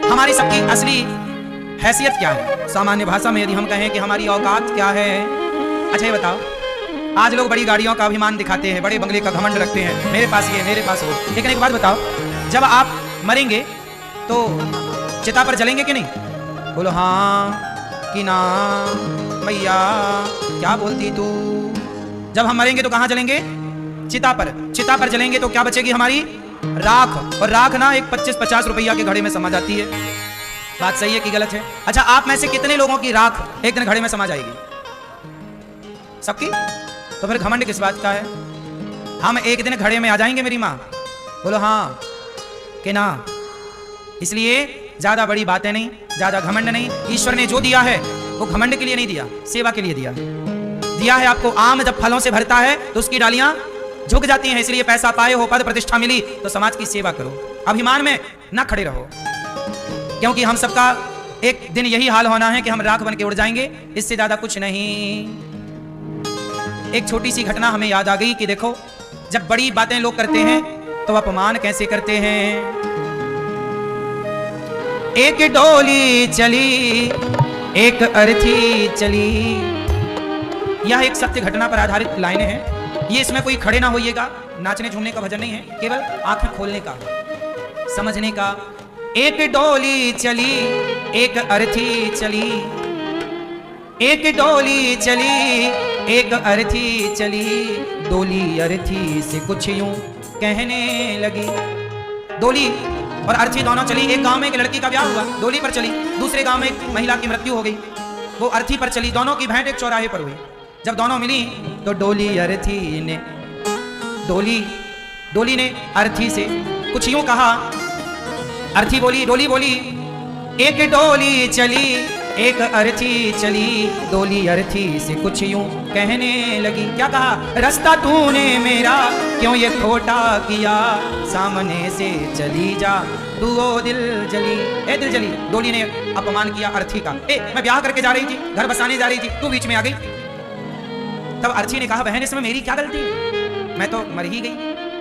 हमारी सबकी असली हैसियत क्या है? सामान्य भाषा में यदि हम कहें कि हमारी औकात क्या है। अच्छा ये बताओ, आज लोग बड़ी गाड़ियों का अभिमान दिखाते हैं, बड़े बंगले का घमंड रखते हैं, मेरे पास ये, मेरे पास वो। लेकिन एक बात बताओ, जब आप मरेंगे तो चिता पर जलेंगे कि नहीं? बोलो हाँ कि ना। मैया क्या बोलती तू? जब हम मरेंगे तो कहां जलेंगे? चिता पर। चिता पर जलेंगे तो क्या बचेगी? हमारी राख। और राख ना एक 25-50 रुपया के घड़े में समा जाती है। बात सही है कि गलत है? अच्छा, आप में से कितने लोगों की राख एक दिन घड़े में समा जाएगी? सबकी? तो फिर घमंड किस बात का है? हम एक दिन घड़े में आ जाएंगे मेरी माँ? बोलो हाँ कि ना। इसलिए ज्यादा बड़ी बातें नहीं, ज्यादा घमंड नहीं। ईश्वर ने जो दिया है वो घमंड के लिए नहीं दिया, सेवा के लिए दिया। दिया है आपको आम, जब फलों से भरता है तो उसकी डालियां झुक जाती हैं, इसलिए पैसा पाए हो, पद प्रतिष्ठा मिली तो समाज की सेवा करो, अभिमान में ना खड़े रहो, क्योंकि हम सबका एक दिन यही हाल होना है कि हम राख बन के उड़ जाएंगे, इससे ज्यादा कुछ नहीं। एक छोटी सी घटना हमें याद आ गई कि देखो, जब बड़ी बातें लोग करते हैं तो अपमान कैसे करते हैं। एक डोली चली, एक अर्थी चली, यह एक सत्य घटना पर आधारित लाइनें हैं। ये इसमें कोई खड़े ना होइएगा, नाचने झूमने का भजन नहीं है, केवल आंखें खोलने का, समझने का। एक डोली चली, एक अर्थी चली, एक डोली चली, एक अर्थी चली, डोली अर्थी से कुछ यूं कहने लगी। डोली और अर्थी दोनों चली। एक गांव में एक लड़की का ब्याह हुआ, डोली पर चली। दूसरे गांव में एक महिला की मृत्यु हो गई, वो अर्थी पर चली। दोनों की भेंट एक चौराहे पर हुई। जब दोनों मिली तो डोली ने अर्थी से कुछ यूं कहा। अर्थी बोली, डोली बोली, एक डोली चली, एक अर्थी चली, डोली अर्थी से कुछ यूं कहने लगी। क्या कहा? रास्ता तूने मेरा क्यों ये खोटा किया, सामने से चली जा तू ओ दिल जली। ए दिल जली, डोली ने अपमान किया अर्थी का। ए मैं ब्याह करके जा रही थी, घर बसाने जा रही थी, तू बीच में आ गई। तब अर्थी ने कहा, बहन इसमें मेरी क्या गलती है, मैं तो मर ही गई,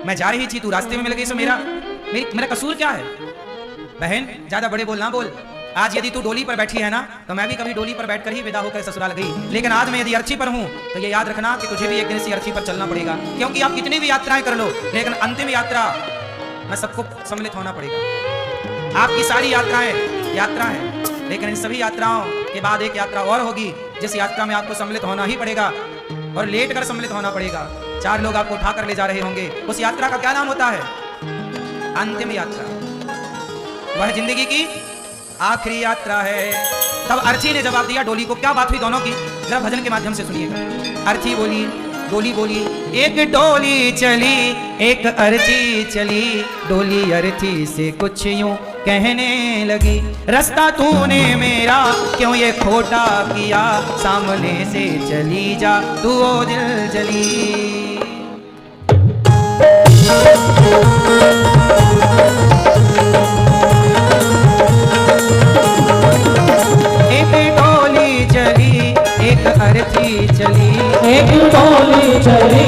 मैं जा रही थी, तू रास्ते में मिल गई, इसमें मेरा कसूर क्या है। बहन ज्यादा बड़े बोल ना बोल। आज यदि तू डोली पर बैठी है ना, तो मैं भी कभी डोली पर बैठकर ही विदा होकर ससुराल गई, लेकिन आज मैं यदि अर्थी पर हूं तो ये याद रखना कि तुझे भी एक दिन इसी अर्थी पर चलना पड़ेगा। क्योंकि आप कितनी भी यात्राएं कर लो, लेकिन अंतिम यात्रा में सबको सम्मिलित होना पड़ेगा। आपकी सारी यात्रा है, लेकिन इन सभी यात्राओं के बाद एक यात्रा और होगी, जिस यात्रा में आपको सम्मिलित होना ही पड़ेगा और लेट कर सम्मिलित होना पड़ेगा। 4 लोग आपको उठा कर ले जा रहे होंगे। उस यात्रा का क्या नाम होता है? अंतिम यात्रा। वह जिंदगी की आखिरी यात्रा है। तब अर्थी ने जवाब दिया डोली को। क्या बात हुई दोनों की, जरा भजन के माध्यम से सुनिएगा। अर्थी बोली, डोली बोली, एक डोली चली, एक अर्थी चली, डोली अर्थी से कुछ यूं कहने लगी। रास्ता तूने मेरा क्यों ये खोटा किया, सामने से चली जा तू ओ दिल जली। एक अर्थी चली, एक डोली चली,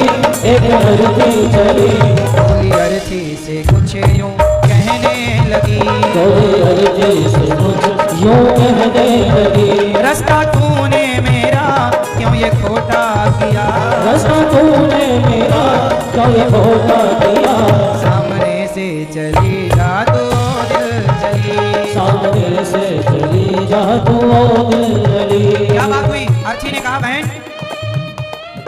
एक अर्थी चली, डोली अर्थी से कुछ यूं कहने लगी, डोली अर्थी से कुछ यूं कहने लगी। रास्ता तूने मेरा क्यों ये खोटा किया, रास्ता तूने मेरा क्यों ये खोटा किया, सामने से चली जा तू दिल जली, सामने से चली जा तू दिल जली। क्या बात हुई? अर्थी ने कहा, बहन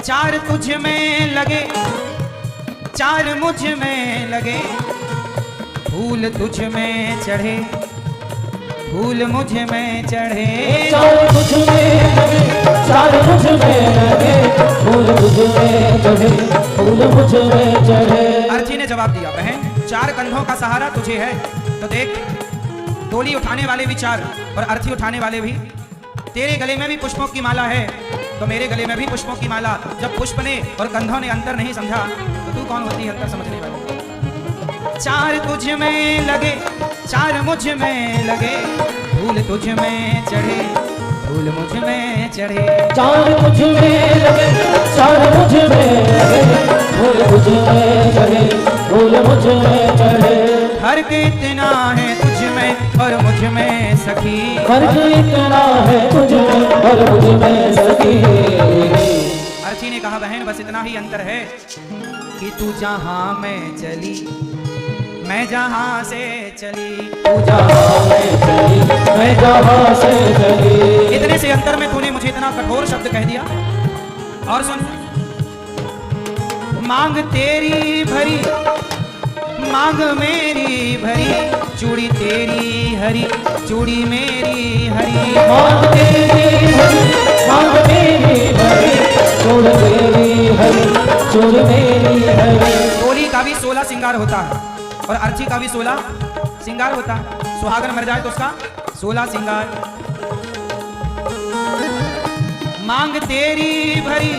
4 तुझ में लगे, 4 मुझ में लगे, फूल तुझ में चढ़े, फूल मुझ में चढ़े। 4 तुझ में लगे, 4 मुझ में लगे, फूल मुझ में चढ़े, फूल मुझ में चढ़े। अर्थी ने जवाब दिया, बहन 4 कंधों का सहारा तुझे है, तो देख डोली उठाने वाले भी 4 और अर्थी उठाने वाले भी। तेरे गले में भी पुष्पों की माला है, तो मेरे गले में भी पुष्पों की माला। जब पुष्प ने और कंधों ने अंतर नहीं समझा, तो तू कौन होती है अंतर समझने वाली। 4 तुझ में लगे, 4 मुझ में लगे, फूल तुझ में चढ़े, फूल मुझ में चढ़े। 4 तुझ में लगे, 4 मुझ में लगे, फूल मुझ में चढ़े, फूल मुझ में चढ़े। फर्क इतना है तुझ में और मुझ में सखी, फर्क इतना है तुझ में और मुझ में सखी। अर्थी ने कहा, बहन बस इतना ही अंतर है कि तू जहां मैं चली, मैं जहां से चली, तू जहां में चली, मैं जहां से चली। इतने से अंतर में तूने मुझे इतना कठोर शब्द कह दिया। और सुन, मांग तेरी भरी, मांग मेरी भरी, चूड़ी तेरी हरी, चूड़ी मेरी हरी। मांग तेरी भरी, मांग मेरी भरी, चूड़ तेरी हरी, चूड़ मेरी हरी। डोली का भी 16 श्रृंगार होता है और अर्थी का भी 16 श्रृंगार होता है। सुहागन मर जाए तो उसका 16 श्रृंगार। मांग तेरी भरी,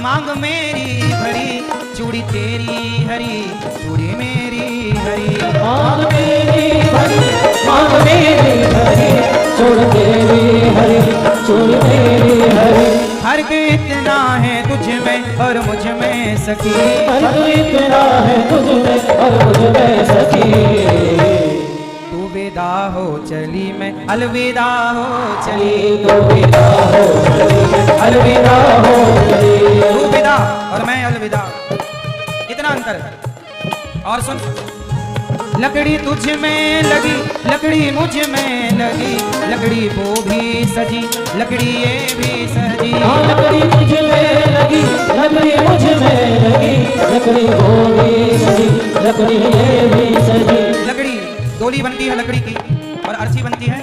मांग मेरी भरी, चूड़ी तेरी हरी चूड़ी मेरी हरी। मांग मेरी हरी मांग मेरी हरी चूड़ी तेरी हरी चूड़ी मेरी हरी। फर्क इतना है तुझ में और मुझ में सखी, फर्क इतना है तुझ में और मुझ में सखी। तू विदा हो चली मैं अलविदा हो चली, तू विदा हो चली अलविदा हो चली। तू विदा और मैं अलविदा, इतना अंतर है। और सुन, लकड़ी तुझ में लगी लकड़ी मुझ में लगी, लकड़ी वो भी सजी लकड़ी ये भी सजी। हाँ लकड़ी मुझ में लगी लकड़ी मुझ में लगी, लकड़ी वो भी सजी लकड़ी ये भी सजी। लकड़ी डोली बनती है लकड़ी की और अर्थी बनती है।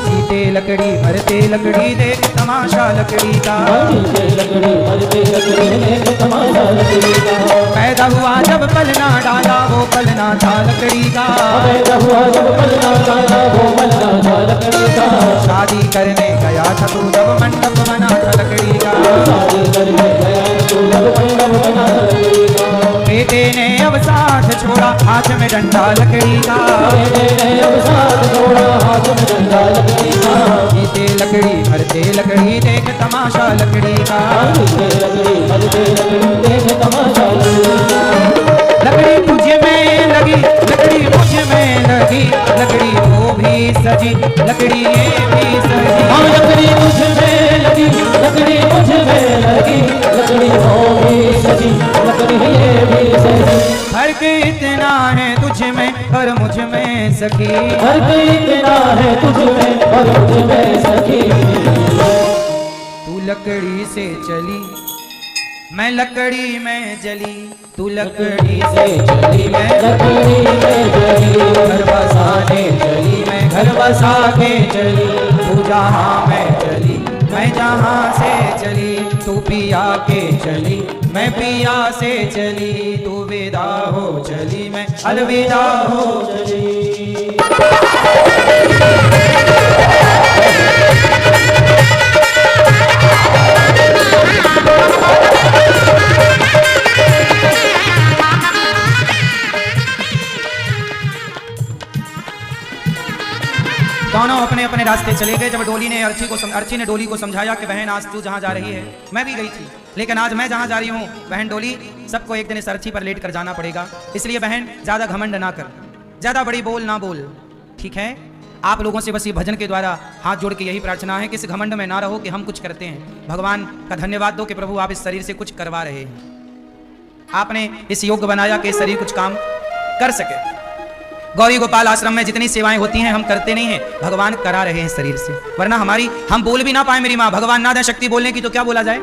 जीते लकड़ी मरते लकड़ी देख तमाशा लकड़ी का, जीते लकड़ी मरते लकड़ी देख तमाशा लकड़ी का। पैदा हुआ जब पलना डाला वो पलना था लकड़ी का, पैदा हुआ जब पलना डाला वो पलना था लकड़ी का। शादी करने गया था तू जब मंडप बना था लकड़ी का, शादी करने गया तू जब मंडप बना था लकड़ी का। बेटे ने अब साथ छोड़ा हाथ में डंडा लकड़ी का, बेटे ने अब साथ छोड़ा हाथ में डंडा लकड़ी का। जीते लकड़ी मरते लकड़ी देख तमाशा लकड़ी का, जीते लकड़ी मरते लकड़ी देख तमाशा लकड़ी का। लकड़ी तुझ में लगी लकड़ी मुझ में लगी, लकड़ी वो भी सजी लकड़ी ये भी सजी। हाँ लकड़ी मुझ में लगी लकड़ी मुझ में लगी, लकड़ी वो भी सजी लकड़ी ये भी सजी। फर्क इतना है तुझ में और मुझ में सखी, फर्क इतना है तुझ में और मुझ में सखी। तू लकड़ी से चली मैं लकड़ी में जली, तू लकड़ी से चली मैं लकड़ी में जली। घर बसाने चली मैं घर बसा के चली, तू जहाँ मैं चली मैं जहाँ से चली, तू पिया के चली मैं पिया से चली, तू विदा हो चली मैं अलविदा हो चली। दोनों अपने अपने रास्ते चले गए। जब डोली ने अर्ची ने डोली को समझाया कि बहन आज तू जहाँ जा रही है मैं भी गई थी, लेकिन आज मैं जहाँ जा रही हूँ बहन डोली सबको एक दिन इस अर्ची पर लेट कर जाना पड़ेगा, इसलिए बहन ज़्यादा घमंड ना कर, ज़्यादा बड़ी बोल ना बोल, ठीक है। आप लोगों से बस ये भजन के द्वारा हाथ जोड़ के यही प्रार्थना है कि इस घमंड में ना रहो कि हम कुछ करते हैं। भगवान का धन्यवाद दो कि प्रभु आप इस शरीर से कुछ करवा रहे हैं, आपने इस योग्य बनाया कि शरीर कुछ काम कर सके। गौरी गोपाल आश्रम में जितनी सेवाएं होती हैं हम करते नहीं हैं, भगवान करा रहे हैं शरीर से, वरना हम बोल भी ना पाए मेरी माँ, भगवान ना दे शक्ति बोलने की तो क्या बोला जाए,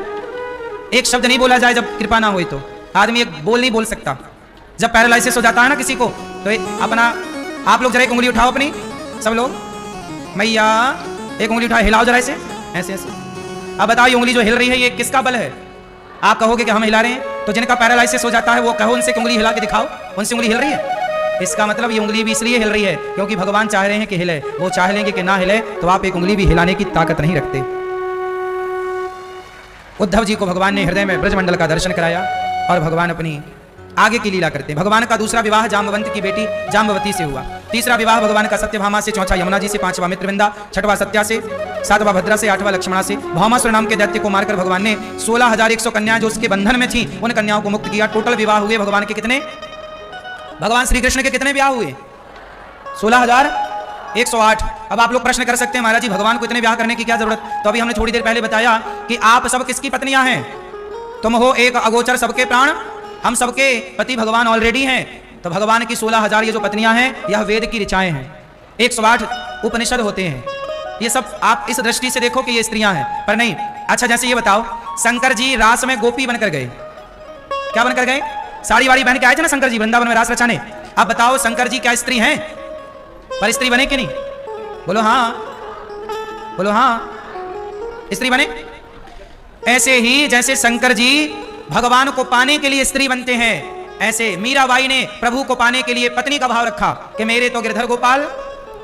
एक शब्द नहीं बोला जाए जब कृपा ना हुई तो आदमी एक बोल नहीं बोल सकता। जब पैरालाइसिस हो जाता है ना किसी को तो अपना आप लोग जरा एक उंगली उठाओ अपनी, सब लोग मैया एक उंगली उठाओ, हिलाओ जरा ऐसे ऐसे ऐसे। अब बताओ ये उंगली जो हिल रही है ये किसका बल है? आप कहोगे कि हम हिला रहे हैं, तो जिनका पैरालाइसिस हो जाता है वो कहो उनसे उंगली हिला के दिखाओ, उनसे उंगली हिल रही है। इसका मतलब ये उंगली भी इसलिए हिल रही है क्योंकि भगवान चाह रहे हैं कि हिले, वो चाह लेंगे कि ना हिले तो आप एक उंगली भी हिलाने की ताकत नहीं रखते। उद्धव जी को भगवान ने हृदय में ब्रजमंडल का दर्शन कराया और भगवान अपनी आगे की लीला करते हैं। भगवान का दूसरा विवाह जाम्बवंत की बेटी जाम्बवती से हुआ, तीसरा विवाह भगवान का सत्यभामा से, चौथा यमुना जी से, पांचवा मित्रविंदा, छठवां सत्या से, सातवां भद्रा से, आठवां लक्ष्मणा से। भौमासुर नाम के दैत्य को मारकर भगवान ने 16,100 कन्याएं जो उसके बंधन में थी उन कन्याओं को मुक्त किया। टोटल विवाह हुए भगवान के कितने? भगवान श्री कृष्ण के कितने ब्याह हुए? 16,108। अब आप लोग प्रश्न कर सकते हैं महाराज जी भगवान को इतने ब्याह करने की क्या जरूरत? तो अभी हमने थोड़ी देर पहले बताया कि आप सब किसकी पत्नियां हैं? तुम हो एक अगोचर सबके प्राण, हम सबके पति भगवान ऑलरेडी हैं। तो भगवान की 16,000 ये जो पत्नियां हैं यह वेद की ऋचाएं हैं, 108 उपनिषद होते हैं। ये सब आप इस दृष्टि से देखो कि ये स्त्रियां हैं, पर नहीं। अच्छा जैसे ये बताओ शंकर जी रास में गोपी बनकर गए, क्या बनकर गए? साड़ी वाड़ी पहन के आए थे ना शंकर जी वृंदावन में रास रचाने। अब बताओ शंकर जी क्या स्त्री हैं? पर स्त्री बने कि नहीं? बोलो हाँ, बोलो हाँ, स्त्री बने। ऐसे ही जैसे शंकर जी भगवान को पाने के लिए स्त्री बनते हैं, ऐसे मीराबाई ने प्रभु को पाने के लिए पत्नी का भाव रखा कि मेरे तो गिरधर गोपाल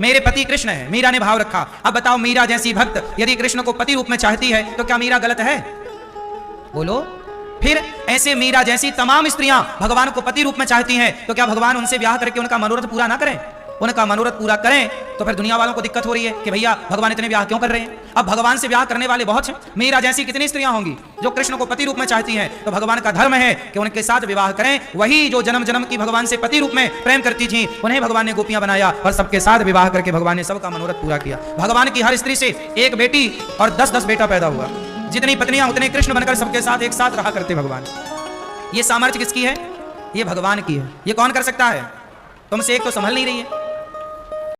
मेरे पति कृष्ण है, मीरा ने भाव रखा। अब बताओ मीरा जैसी भक्त यदि कृष्ण को पति रूप में चाहती है तो क्या मीरा गलत है? बोलो फिर ऐसे मीरा जैसी तमाम स्त्रियां भगवान को पति रूप में चाहती हैं, तो क्या भगवान उनसे ब्याह करके उनका मनोरथ पूरा ना करें? उनका मनोरथ पूरा करें तो फिर दुनिया वालों को दिक्कत हो रही है कि भैया भगवान इतने ब्याह क्यों कर रहे हैं? अब भगवान से ब्याह करने वाले बहुत हैं, मीरा जैसी कितनी स्त्रियां होंगी जो कृष्ण को पति रूप में चाहती हैं, तो भगवान का धर्म है कि उनके साथ विवाह करें। वही जो जन्म जन्म की भगवान से पति रूप में प्रेम करती थी, उन्हें भगवान ने गोपियां बनाया और सबके साथ विवाह करके भगवान ने सबका मनोरथ पूरा किया। भगवान की हर स्त्री से एक बेटी और 10-10 बेटा पैदा हुआ। जितनी पत्नियां उतने कृष्ण बनकर सबके साथ एक साथ रहा करते भगवान। ये सामर्थ्य किसकी है? ये भगवान की है। ये कौन कर सकता है? तुमसे एक तो संभल नहीं रही है,